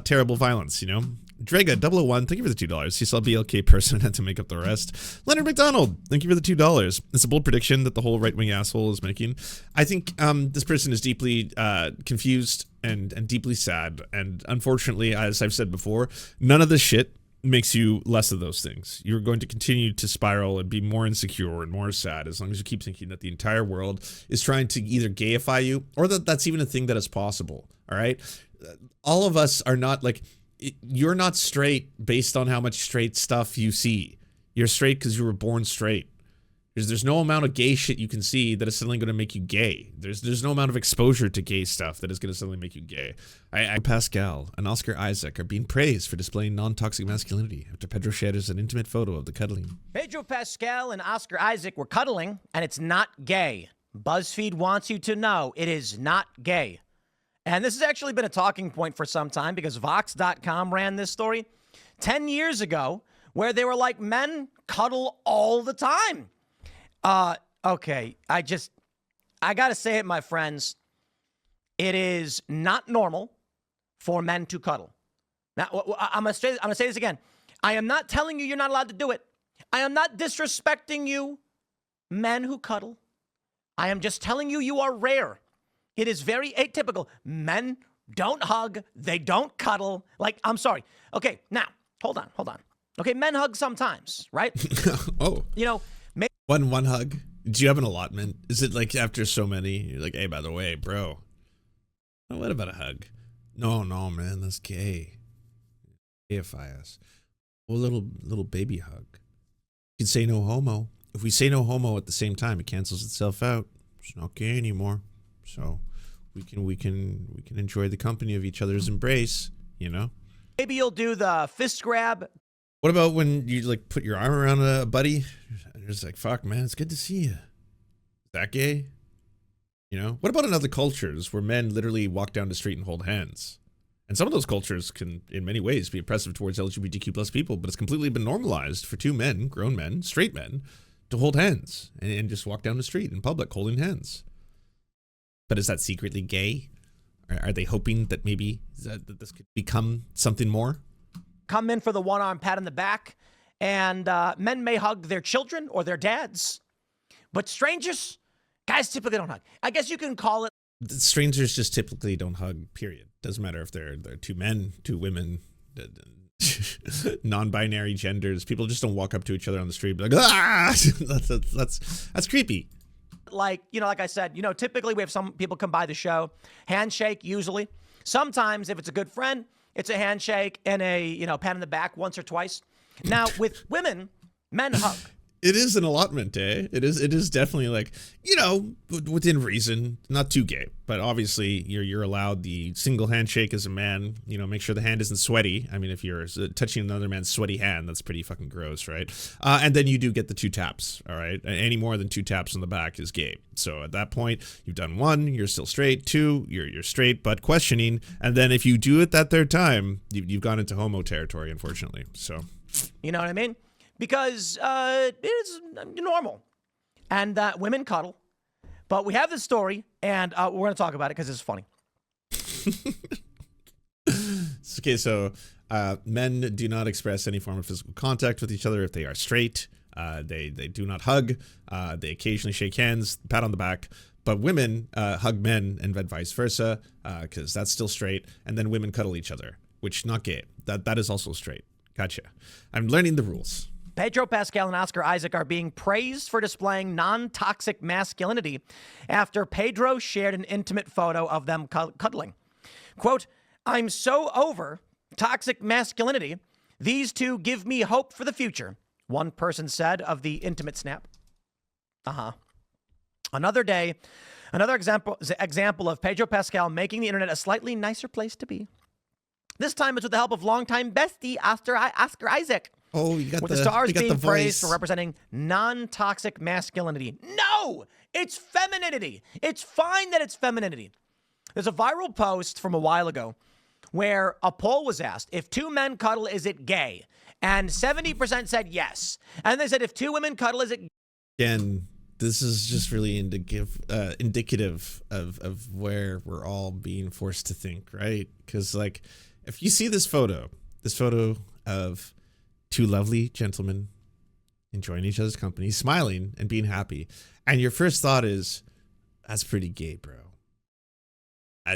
terrible violence, you know. Drega 001, thank you for the $2. He saw BLK person and had to make up the rest. Leonard McDonald, thank you for the $2. It's a bold prediction that the whole right-wing asshole is making. I think this person is deeply confused and deeply sad. And unfortunately, as I've said before, none of this shit makes you less of those things. You're going to continue to spiral and be more insecure and more sad as long as you keep thinking that the entire world is trying to either gayify you or that that's even a thing that is possible. All right. All of us are not like, you're not straight based on how much straight stuff you see. You're straight because you were born straight. There's no amount of gay shit you can see that is suddenly going to make you gay. There's no amount of exposure to gay stuff that is going to suddenly make you gay. Pascal and Oscar Isaac are being praised for displaying non-toxic masculinity after Pedro shares an intimate photo of the cuddling. Pedro Pascal and Oscar Isaac were cuddling, and it's not gay. BuzzFeed wants you to know it is not gay. And this has actually been a talking point for some time because Vox.com ran this story 10 years ago where they were like, men cuddle all the time. Okay, I gotta say it, my friends. It is not normal for men to cuddle. Now, I'm gonna say this again. I am not telling you you're not allowed to do it. I am not disrespecting you, men who cuddle. I am just telling you you are rare. It is very atypical. Men don't hug. They don't cuddle. Like, I'm sorry. Okay, now, hold on. Okay, men hug sometimes, right? Oh. You know, One hug. Do you have an allotment? Is it like after so many, you're like, hey, by the way, bro, what about a hug? No, man, that's gay. Gayify us. Well, little baby hug. You can say no homo. If we say no homo at the same time, it cancels itself out. It's not gay anymore. So we can enjoy the company of each other's embrace, you know? Maybe you'll do the fist grab. What about when you like put your arm around a buddy and you're just like, fuck, man, it's good to see you. Is that gay? You know? What about in other cultures where men literally walk down the street and hold hands? And some of those cultures can, in many ways, be oppressive towards LGBTQ plus people, but it's completely been normalized for two men, grown men, straight men, to hold hands and just walk down the street in public holding hands. But is that secretly gay? Are they hoping that maybe that this could become something more? Come in for the one-arm pat on the back, and men may hug their children or their dads, but strangers, guys typically don't hug. I guess you can call it. Strangers just typically don't hug, period. Doesn't matter if they're two men, two women, non-binary genders. People just don't walk up to each other on the street and be like, ah! That's creepy. Like, you know, like I said, you know, typically we have some people come by the show, handshake usually. Sometimes if it's a good friend, it's a handshake and a, you know, pat on the back once or twice. Now with women, men hug. It is an allotment, eh? It is definitely like, you know, within reason, not too gay, but obviously you're allowed the single handshake as a man, you know, make sure the hand isn't sweaty. I mean, if you're touching another man's sweaty hand, that's pretty fucking gross, right? And then you do get the 2 taps, all right? Any more than 2 taps on the back is gay. So at that point, you've done 1, you're still straight, 2, you're straight but questioning, and then if you do it that 3rd time, you've gone into homo territory, unfortunately. So, you know what I mean? Because it is normal, and that women cuddle. But we have this story, and we're going to talk about it because it's funny. Okay, so men do not express any form of physical contact with each other if they are straight. They do not hug. They occasionally shake hands, pat on the back. But women hug men and vice versa, because that's still straight. And then women cuddle each other, which not gay. That is also straight. Gotcha. I'm learning the rules. Pedro Pascal and Oscar Isaac are being praised for displaying non-toxic masculinity after Pedro shared an intimate photo of them cuddling. Quote, "I'm so over toxic masculinity. These two give me hope for the future," one person said of the intimate snap. Another day, another example of Pedro Pascal making the internet a slightly nicer place to be. This time it's with the help of longtime bestie Oscar Isaac. Oh, you got with the stars you got being the praised voice. for representing non-toxic masculinity. No, it's femininity. It's fine that it's femininity. There's a viral post from a while ago where a poll was asked, if 2 men cuddle, is it gay? And 70% said yes. And they said, if 2 women cuddle, is it gay? Again, this is just really indicative of where we're all being forced to think, right? Because, like, if you see this photo of 2 lovely gentlemen enjoying each other's company, smiling and being happy, and your first thought is, that's pretty gay, bro.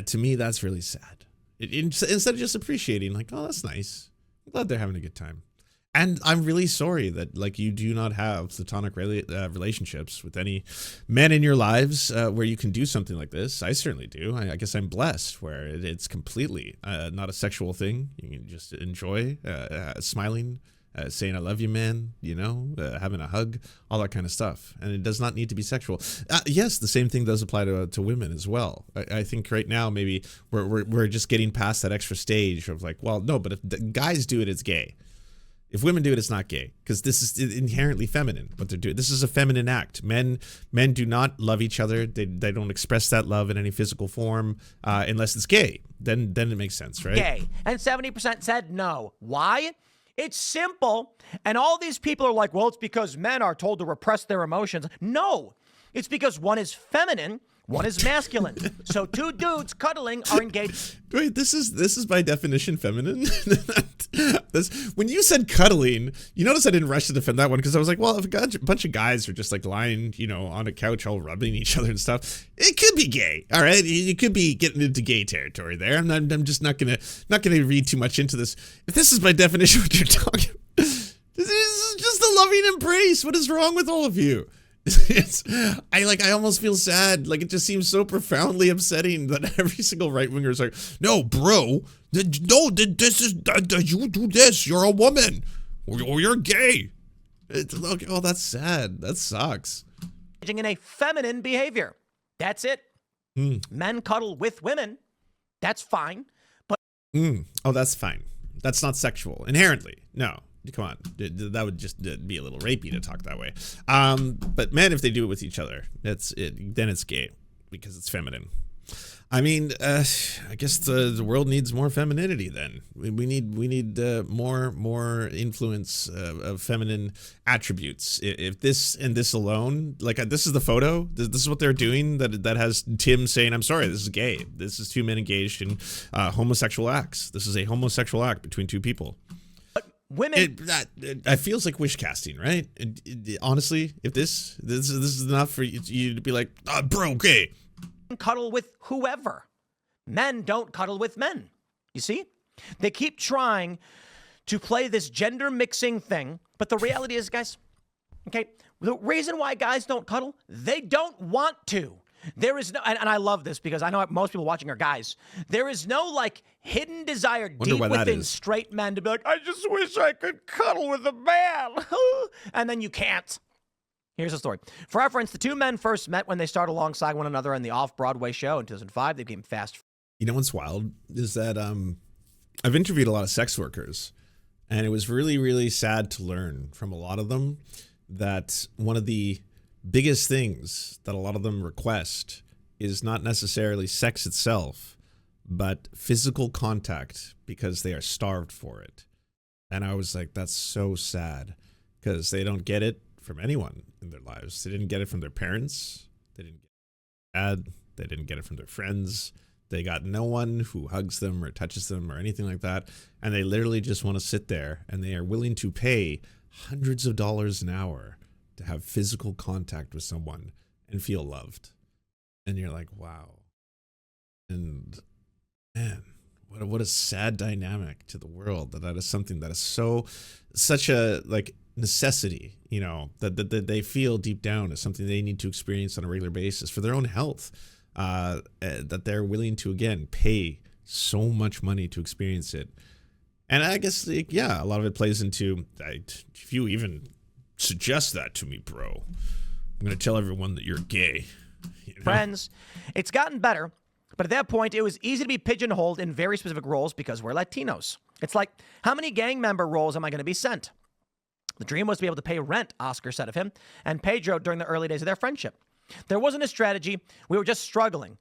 To me, that's really sad. Instead of just appreciating, like, oh, that's nice. I'm glad they're having a good time. And I'm really sorry that, like, you do not have platonic relationships with any men in your lives where you can do something like this. I certainly do. I guess I'm blessed where it's completely not a sexual thing. You can just enjoy smiling, saying I love you, man, you know, having a hug, all that kind of stuff. And it does not need to be sexual. Yes, the same thing does apply to women as well. I think right now maybe we're just getting past that extra stage of like, well, no, but if the guys do it, it's gay. If women do it, it's not gay, because this is inherently feminine, what they're doing. This is a feminine act. Men do not love each other. They don't express that love in any physical form unless it's gay. Then it makes sense, right? Gay. And 70% said no. Why? It's simple. And all these people are like, well, it's because men are told to repress their emotions. No, it's because one is feminine, one is masculine. So 2 dudes cuddling are engaged. Wait, this is by definition feminine? When you said cuddling, you notice I didn't rush to defend that one, because I was like, well, if a bunch of guys are just like lying, you know, on a couch all rubbing each other and stuff, it could be gay. All right, you could be getting into gay territory there. I'm just not gonna read too much into this. If this is by definition what you're talking about, this is just a loving embrace. What is wrong with all of you? I almost feel sad. Like, it just seems so profoundly upsetting that every single right winger is like, no, bro, no, this is you do this. You're a woman, or you're gay. Look, oh, that's sad. That sucks. In a feminine behavior. That's it. Men cuddle with women. That's fine. But oh, that's fine. That's not sexual inherently. No. Come on, that would just be a little rapey to talk that way. But men, if they do it with each other, then it's gay because it's feminine. I mean, I guess the world needs more femininity. Then we need more influence of feminine attributes. If this and this alone, like this is the photo. This is what they're doing. That has Tim saying, "I'm sorry, this is gay. This is 2 men engaged in homosexual acts. This is a homosexual act between 2 people." Women, it feels like wish casting, right? Honestly, if this is enough for you to be like, bro, gay. Cuddle with whoever. Men don't cuddle with men. You see? They keep trying to play this gender mixing thing, but the reality is, guys, okay, the reason why guys don't cuddle, they don't want to. There is no, and I love this because I know most people watching are guys. There is no like hidden desire deep within straight men to be like, I just wish I could cuddle with a man. And then you can't. Here's the story. For reference, the two men first met when they starred alongside one another in the off-Broadway show in 2005. They became fast. You know what's wild is that I've interviewed a lot of sex workers, and it was really, really sad to learn from a lot of them that one of the biggest things that a lot of them request is not necessarily sex itself, but physical contact, because they are starved for it. And I was like, that's so sad, because they don't get it from anyone in their lives. They didn't get it from their parents. They didn't get it from their dad. They didn't get it from their friends. They got no one who hugs them or touches them or anything like that. And they literally just want to sit there, and they are willing to pay hundreds of dollars an hour to have physical contact with someone and feel loved. And you're like, wow. And man, what a sad dynamic to the world that is something that is such a like necessity, you know, that they feel deep down is something they need to experience on a regular basis for their own health, that they're willing to, again, pay so much money to experience it. And I guess, like, yeah, a lot of it plays into, if you even suggest that to me, bro, I'm going to tell everyone that you're gay. You know? Friends, it's gotten better. But at that point, it was easy to be pigeonholed in very specific roles because we're Latinos. It's like, how many gang member roles am I going to be sent? The dream was to be able to pay rent, Oscar said of him, and Pedro during the early days of their friendship. There wasn't a strategy. We were just struggling.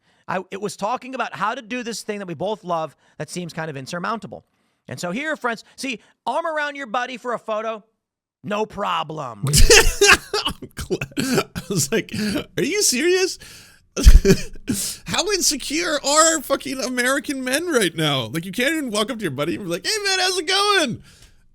It was talking about how to do this thing that we both love that seems kind of insurmountable. And so here, friends, see, arm around your buddy for a photo, no problem. I was like, are you serious? How insecure are fucking American men right now? Like, you can't even walk up to your buddy and be like, hey man, how's it going?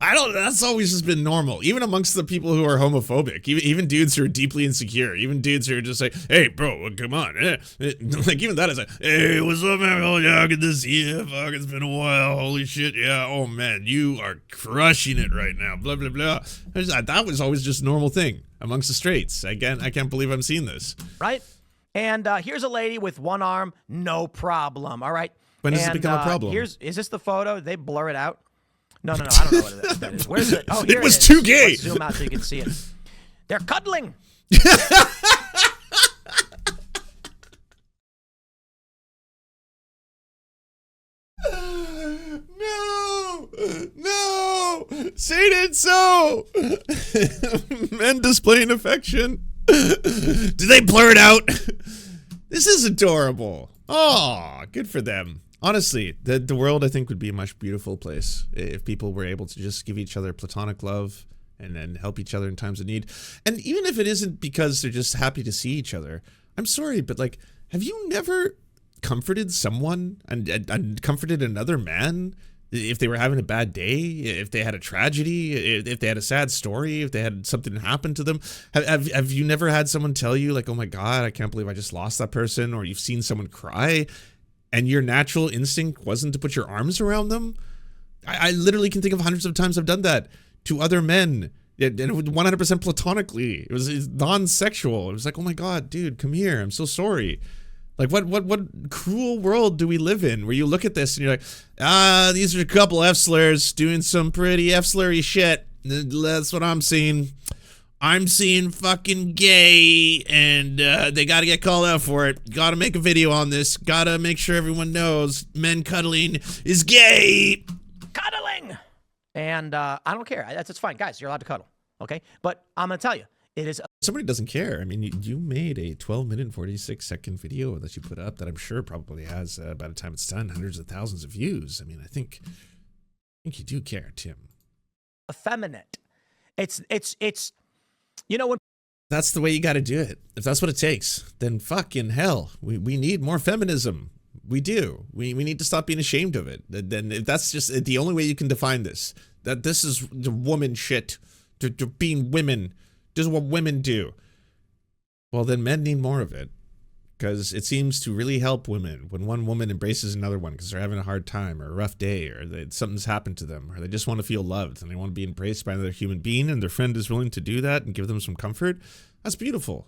That's always just been normal, even amongst the people who are homophobic, even dudes who are deeply insecure, even dudes who are just like, hey bro, come on. Like, even that is like, hey, what's up man? Oh yeah, good to see you. Fuck, it's been a while. Holy shit. Yeah. Oh man, you are crushing it right now. Blah, blah, blah. That was always just a normal thing amongst the straights. Again, I can't believe I'm seeing this. Right? And here's a lady with one arm, no problem. All right. When does it become a problem? Is this the photo? They blur it out? No. I don't know what that is. Where's it? Oh, here it was it is. too gay. Let's zoom out so you can see it. They're cuddling. No, say it so. Men displaying affection. Did they blur it out? This is adorable. Oh, good for them. Honestly, the world, I think, would be a much beautiful place if people were able to just give each other platonic love and help each other in times of need. And even if it isn't because they're just happy to see each other, I'm sorry, but like, have you never comforted someone and comforted another man if they were having a bad day, if they had a tragedy, if they had a sad story, if they had something happen to them? Have you never had someone tell you like, oh my God, I can't believe I just lost that person, or you've seen someone cry and your natural instinct wasn't to put your arms around them? I literally can think of hundreds of times I've done that to other men, and 100% platonically. It was non-sexual. It was like, oh my God, dude, come here. I'm so sorry. Like, what cruel world do we live in where you look at this and you're like, these are a couple F-slurs doing some pretty F-slurry shit. That's what I'm seeing. I'm seeing fucking gay, and they got to get called out for it. Got to make a video on this. Got to make sure everyone knows men cuddling is gay. Cuddling. And I don't care. That's fine. Guys, you're allowed to cuddle. Okay? But I'm going to tell you, it is... Somebody doesn't care. I mean, you made a 12-minute and 46-second video that you put up that I'm sure probably has, by the time it's done, hundreds of thousands of views. I mean, I think you do care, Tim. Effeminate. It's you know, when that's the way you got to do it. If that's what it takes, then fucking hell, we need more feminism. We do. We need to stop being ashamed of it. Then if that's just the only way you can define this, that this is the woman shit, to being women. This is what women do. Well, then men need more of it, because it seems to really help women when one woman embraces another one because they're having a hard time or a rough day, or something's happened to them, or they just want to feel loved and they want to be embraced by another human being, and their friend is willing to do that and give them some comfort. That's beautiful.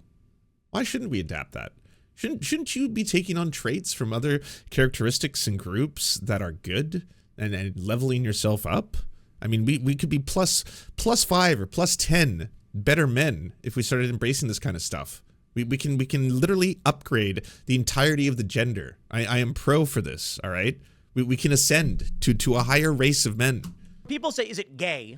Why shouldn't we adapt that? Shouldn't you be taking on traits from other characteristics and groups that are good and leveling yourself up? I mean, we could be plus 5 or plus 10 better men if we started embracing this kind of stuff. We can literally upgrade the entirety of the gender. I am pro for this, all right? We can ascend to a higher race of men. People say, is it gay?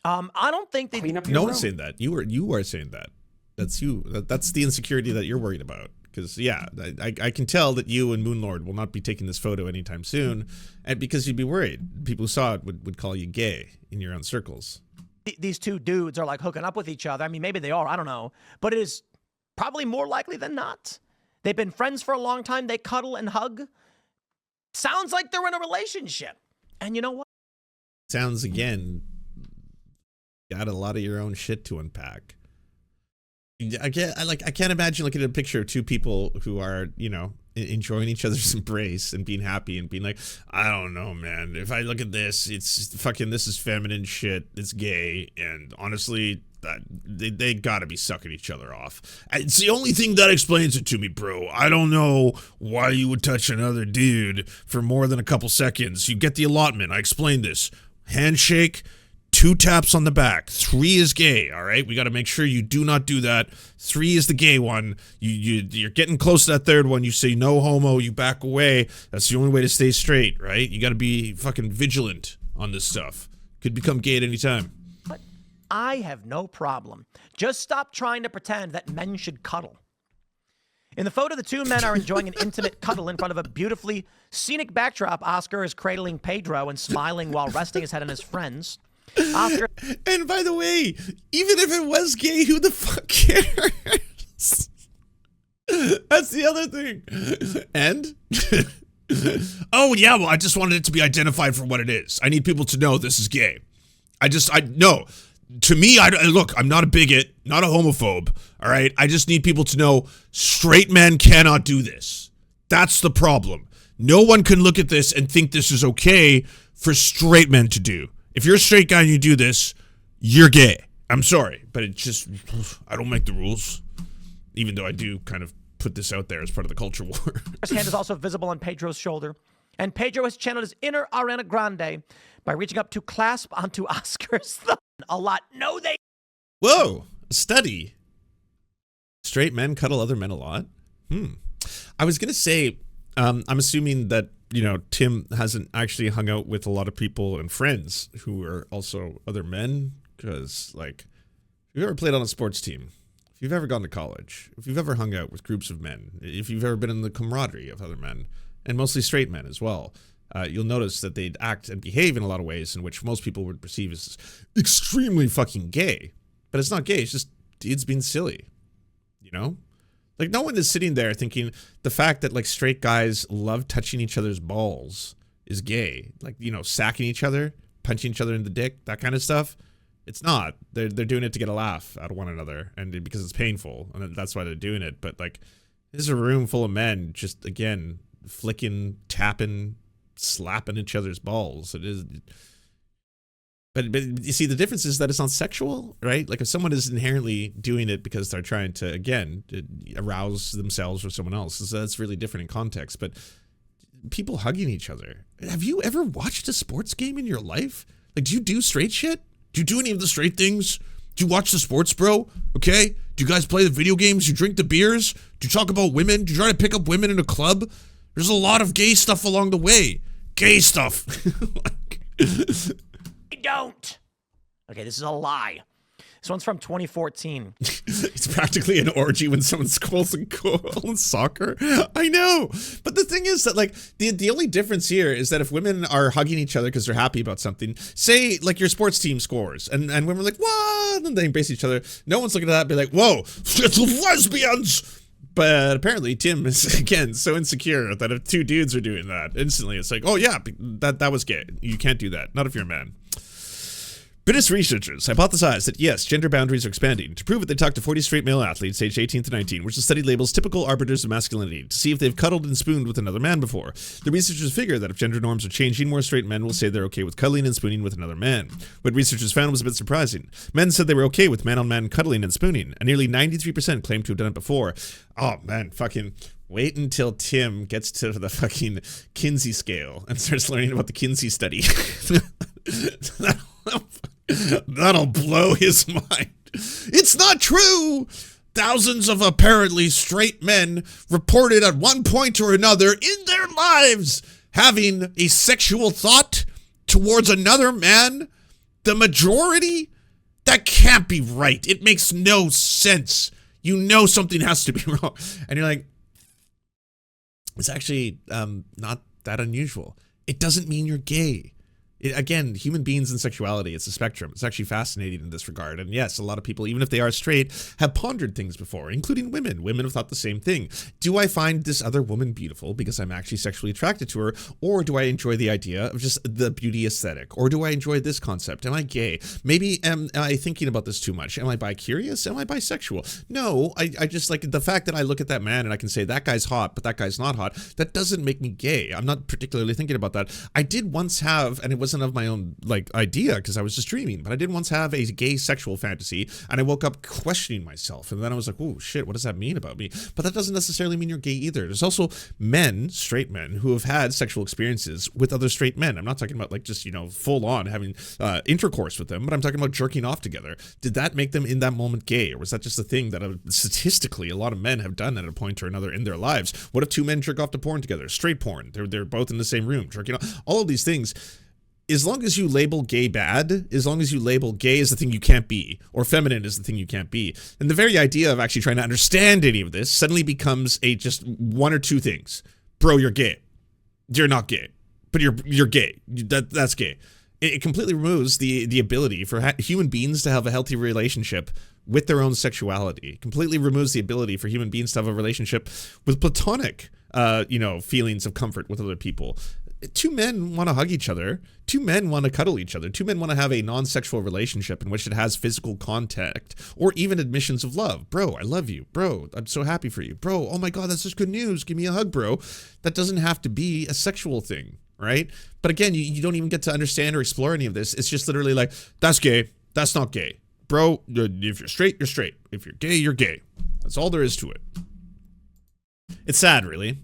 I don't think they... No one's saying that. You are saying that. That's you. That's the insecurity that you're worried about. Because, yeah, I can tell that you and Moonlord will not be taking this photo anytime soon, and because you'd be worried. People who saw it would call you gay in your own circles. These two dudes are like hooking up with each other. I mean, maybe they are. I don't know. But it is probably more likely than not. They've been friends for a long time. They cuddle and hug. Sounds like they're in a relationship. And you know what? Sounds, again, got a lot of your own shit to unpack. I can't imagine looking at a picture of two people who are, you know, enjoying each other's embrace and being happy and being like, I don't know, man. If I look at this, it's fucking, this is feminine shit. It's gay. And honestly, they gotta be sucking each other off. It's the only thing that explains it to me, bro. I don't know why you would touch another dude for more than a couple seconds. You get the allotment. I explained this. Handshake. 2 taps on the back. 3 is gay, all right? We got to make sure you do not do that. 3 is the gay one. You're getting close to that 3rd one. You say no homo, you back away. That's the only way to stay straight, right? You got to be fucking vigilant on this stuff. Could become gay at any time. But I have no problem. Just stop trying to pretend that men should cuddle. In the photo, the two men are enjoying an intimate cuddle in front of a beautifully scenic backdrop. Oscar is cradling Pedro and smiling while resting his head on his friends. Oscar. And by the way, even if it was gay, who the fuck cares? That's the other thing. And? Oh, yeah, well, I just wanted it to be identified for what it is. I need people to know this is gay. No. To me, look, I'm not a bigot, not a homophobe, all right? I just need people to know straight men cannot do this. That's the problem. No one can look at this and think this is okay for straight men to do. If you're a straight guy and you do this, you're gay. I'm sorry, but it just, I don't make the rules. Even though I do kind of put this out there as part of the culture war. His hand is also visible on Pedro's shoulder. And Pedro has channeled his inner Ariana Grande by reaching up to clasp onto Oscar's thumb a lot. No, they... Whoa, a study. Straight men cuddle other men a lot? I was going to say, I'm assuming that, you know, Tim hasn't actually hung out with a lot of people and friends who are also other men, because, like, if you've ever played on a sports team, if you've ever gone to college, if you've ever hung out with groups of men, if you've ever been in the camaraderie of other men, and mostly straight men as well, you'll notice that they'd act and behave in a lot of ways in which most people would perceive as extremely fucking gay. But it's not gay, it's just dudes being silly, you know? Like, no one is sitting there thinking the fact that, like, straight guys love touching each other's balls is gay. Like, you know, sacking each other, punching each other in the dick, that kind of stuff. It's not. They're doing it to get a laugh out of one another, and because it's painful, and that's why they're doing it. But, like, there's a room full of men just, again, flicking, tapping, slapping each other's balls. It is... But you see, the difference is that it's not sexual, right? Like, if someone is inherently doing it because they're trying to, again, arouse themselves or someone else, so that's really different in context. But people hugging each other. Have you ever watched a sports game in your life? Like, do you do straight shit? Do you do any of the straight things? Do you watch the sports, bro? Okay? Do you guys play the video games? Do you drink the beers? Do you talk about women? Do you try to pick up women in a club? There's a lot of gay stuff along the way. Gay stuff. Don't. Okay, this is a lie. This one's from 2014. It's practically an orgy when someone scrolls a goal in soccer. I know. But the thing is that, like, the only difference here is that if women are hugging each other because they're happy about something, say, like, your sports team scores, and women are like, what? And they embrace each other. No one's looking at that and be like, whoa, it's lesbians. But apparently Tim is, again, so insecure that if 2 dudes are doing that, instantly it's like, oh yeah, that was gay. You can't do that. Not if you're a man. British researchers hypothesized that, yes, gender boundaries are expanding. To prove it, they talked to 40 straight male athletes aged 18 to 19, which the study labels typical arbiters of masculinity, to see if they've cuddled and spooned with another man before. The researchers figure that if gender norms are changing, more straight men will say they're okay with cuddling and spooning with another man. What researchers found was a bit surprising. Men said they were okay with man-on-man cuddling and spooning, and nearly 93% claimed to have done it before. Oh, man, fucking... Wait until Tim gets to the fucking Kinsey scale and starts learning about the Kinsey study. That'll blow his mind. It's not true. Thousands of apparently straight men reported at one point or another in their lives having a sexual thought towards another man. The majority? That can't be right. It makes no sense. You know something has to be wrong. And you're like, it's actually not that unusual. It doesn't mean you're gay. Again, human beings and sexuality, it's a spectrum. It's actually fascinating in this regard. And yes, a lot of people, even if they are straight, have pondered things before, including women. Women have thought the same thing. Do I find this other woman beautiful because I'm actually sexually attracted to her? Or do I enjoy the idea of just the beauty aesthetic? Or do I enjoy this concept? Am I gay? Maybe am I thinking about this too much? Am I bi-curious? Am I bisexual? No, I just like the fact that I look at that man and I can say that guy's hot, but that guy's not hot. That doesn't make me gay. I'm not particularly thinking about that. I did once have, and it wasn't of my own like idea because I was just dreaming, but I did once have a gay sexual fantasy, and I woke up questioning myself, and then I was like, oh shit, what does that mean about me? But that doesn't necessarily mean you're gay either. There's also men, straight men, who have had sexual experiences with other straight men. I'm not talking about like just, you know, full on having intercourse with them, but I'm talking about jerking off together. Did that make them in that moment gay, or was that just a thing that statistically a lot of men have done at a point or another in their lives? What if two men jerk off to porn together? Straight porn. They're both in the same room jerking off. All of these things. As long as you label gay bad, as long as you label gay as the thing you can't be, or feminine is the thing you can't be, and the very idea of actually trying to understand any of this suddenly becomes a just one or two things. Bro, you're gay. You're not gay, but you're gay. That's gay. It completely removes the ability for human beings to have a healthy relationship with their own sexuality. It completely removes the ability for human beings to have a relationship with platonic, feelings of comfort with other people. Two men want to hug each other. Two men want to cuddle each other. Two men want to have a non-sexual relationship in which it has physical contact or even admissions of love. Bro, I love you. Bro, I'm so happy for you. Bro, oh my God, that's such good news. Give me a hug, bro. That doesn't have to be a sexual thing, right? But again, you don't even get to understand or explore any of this. It's just literally like, that's gay. That's not gay. Bro, if you're straight, you're straight. If you're gay, you're gay. That's all there is to it. It's sad, really.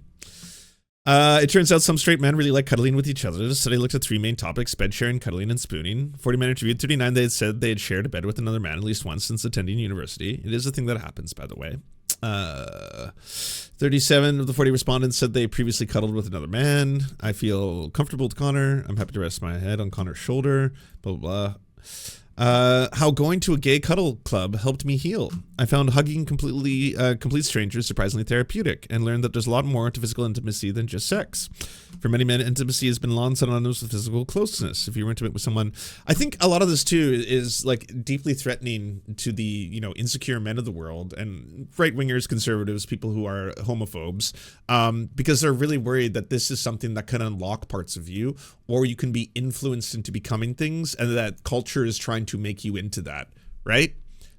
It turns out some straight men really like cuddling with each other. The study looked at three main topics: bed sharing, cuddling, and spooning. 40 men interviewed, 39 they had said they had shared a bed with another man at least once since attending university. It is a thing that happens, by the way. 37 of the 40 respondents said they previously cuddled with another man. I feel comfortable with Connor. I'm happy to rest my head on Connor's shoulder. Blah, blah, blah. How going to a gay cuddle club helped me heal. I found hugging complete strangers surprisingly therapeutic and learned that there's a lot more to physical intimacy than just sex. For many men, intimacy has been long synonymous with physical closeness. If you're intimate with someone, I think a lot of this too is like deeply threatening to the, insecure men of the world and right-wingers, conservatives, people who are homophobes, because they're really worried that this is something that can unlock parts of you, or you can be influenced into becoming things, and that culture is trying to make you into that, right?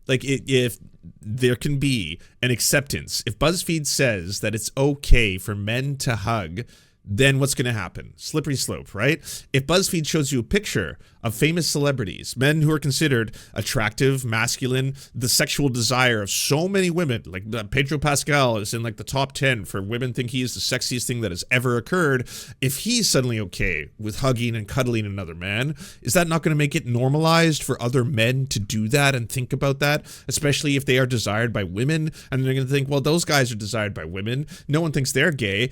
Like if there can be an acceptance, if BuzzFeed says that it's okay for men to hug, then what's going to happen? Slippery slope, right? If BuzzFeed shows you a picture of famous celebrities, men who are considered attractive, masculine, the sexual desire of so many women, like Pedro Pascal is in like the top 10 for women think he is the sexiest thing that has ever occurred. If he's suddenly okay with hugging and cuddling another man, is that not going to make it normalized for other men to do that and think about that, especially if they are desired by women? And they're going to think, well, those guys are desired by women. No one thinks they're gay.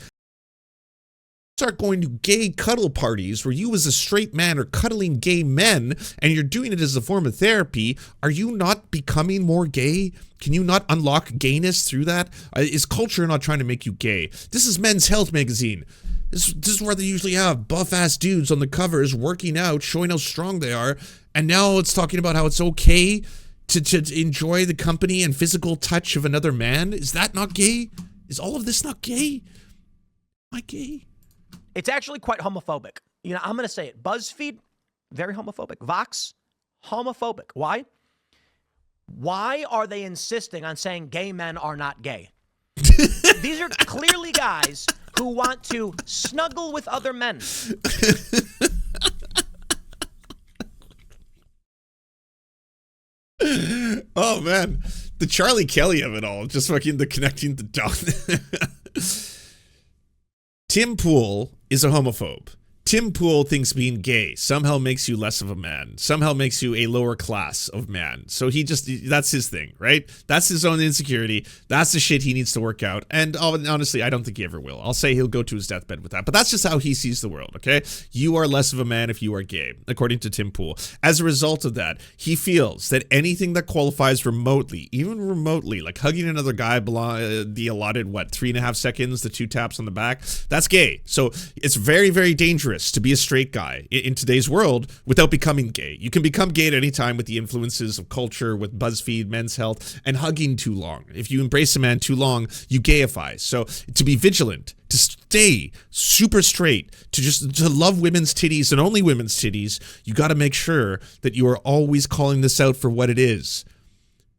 Start going to gay cuddle parties where you as a straight man are cuddling gay men and you're doing it as a form of therapy, are you not becoming more gay? Can you not unlock gayness through that? Is culture not trying to make you gay? This is Men's Health magazine. This is where they usually have buff-ass dudes on the covers working out, showing how strong they are, and now it's talking about how it's okay to enjoy the company and physical touch of another man. Is that not gay? Is all of this not gay? Am I gay? It's actually quite homophobic. I'm going to say it. BuzzFeed, very homophobic. Vox, homophobic. Why? Why are they insisting on saying gay men are not gay? These are clearly guys who want to snuggle with other men. Oh, man. The Charlie Kelly of it all. Just fucking the connecting the dots. Tim Pool is a homophobe. Tim Pool thinks being gay somehow makes you less of a man, somehow makes you a lower class of man. So that's his thing, right? That's his own insecurity. That's the shit he needs to work out. And honestly, I don't think he ever will. I'll say he'll go to his deathbed with that. But that's just how he sees the world, okay? You are less of a man if you are gay, according to Tim Pool. As a result of that, he feels that anything that qualifies remotely, even remotely, like hugging another guy the allotted, 3.5 seconds, the 2 taps on the back, that's gay. So it's very, very dangerous to be a straight guy in today's world without becoming gay. You can become gay at any time with the influences of culture, with BuzzFeed, Men's Health, and hugging too long. If you embrace a man too long, you gayify. So to be vigilant, to stay super straight, to love women's titties and only women's titties, you got to make sure that you are always calling this out for what it is.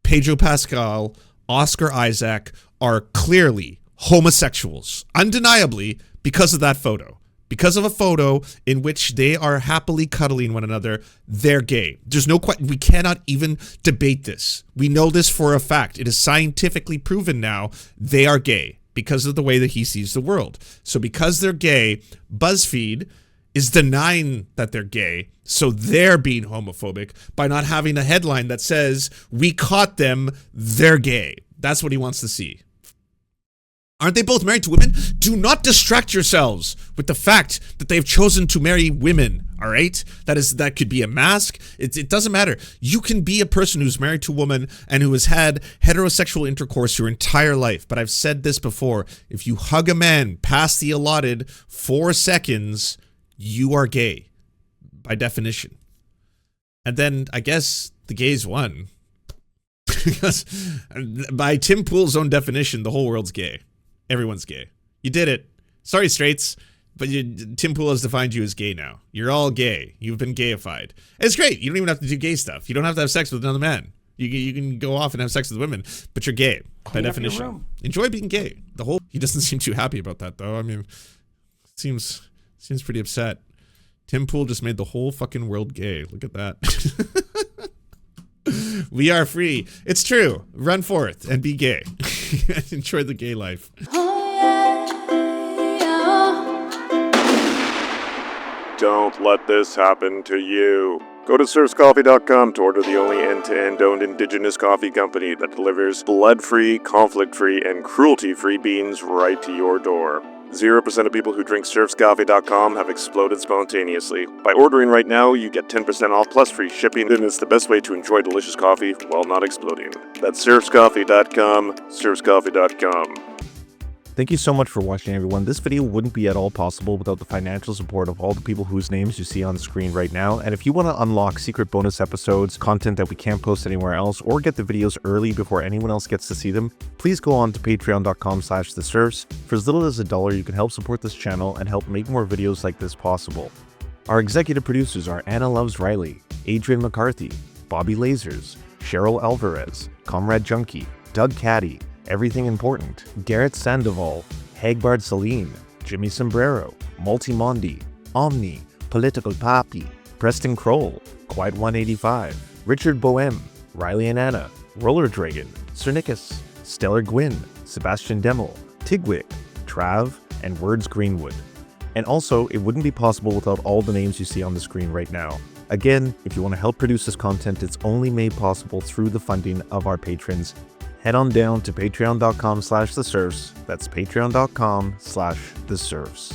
Pedro Pascal, Oscar Isaac are clearly homosexuals, undeniably, because of that photo. Because of a photo in which they are happily cuddling one another, they're gay. There's no question. We cannot even debate this. We know this for a fact. It is scientifically proven now they are gay because of the way that he sees the world. So because they're gay, BuzzFeed is denying that they're gay. So they're being homophobic by not having a headline that says, "We caught them, they're gay." That's what he wants to see. Aren't they both married to women? Do not distract yourselves with the fact that they've chosen to marry women, all right? That could be a mask. It doesn't matter. You can be a person who's married to a woman and who has had heterosexual intercourse your entire life. But I've said this before. If you hug a man past the allotted 4 seconds, you are gay by definition. And then I guess the gays won. Because by Tim Pool's own definition, the whole world's gay. Everyone's gay. You did it. Sorry, straights, but Tim Pool has defined you as gay now. You're all gay. You've been gayified. It's great. You don't even have to do gay stuff. You don't have to have sex with another man. You can go off and have sex with women, but you're gay by definition. Enjoy being gay. He doesn't seem too happy about that, though. I mean, seems pretty upset. Tim Pool just made the whole fucking world gay. Look at that. We are free. It's true. Run forth and be gay. Enjoy the gay life. Don't let this happen to you. Go to serfscoffee.com to order the only end-to-end owned indigenous coffee company that delivers blood-free, conflict-free, and cruelty-free beans right to your door. 0% of people who drink serfscoffee.com have exploded spontaneously. By ordering right now, you get 10% off plus free shipping, and it's the best way to enjoy delicious coffee while not exploding. That's serfscoffee.com, serfscoffee.com. Thank you so much for watching, everyone. This video wouldn't be at all possible without the financial support of all the people whose names you see on the screen right now. And if you want to unlock secret bonus episodes, content that we can't post anywhere else, or get the videos early before anyone else gets to see them, please go on to patreon.com/theserfs. For as little as $1, you can help support this channel and help make more videos like this possible. Our executive producers are Anna Loves Riley, Adrian McCarthy, Bobby Lasers, Cheryl Alvarez, Comrade Junkie, Doug Caddy, Everything Important, Garrett Sandoval, Hagbard Celine, Jimmy Sombrero, Multimondi, Omni, Political Papi, Preston Kroll, Quiet 185, Richard Boehm, Riley and Anna, Roller Dragon, Cernicus, Stellar Gwyn, Sebastian Demel, Tigwick, Trav, and Words Greenwood. And also, it wouldn't be possible without all the names you see on the screen right now. Again, if you want to help produce this content, it's only made possible through the funding of our patrons. Head on down to patreon.com/theserfs. That's patreon.com/theserfs.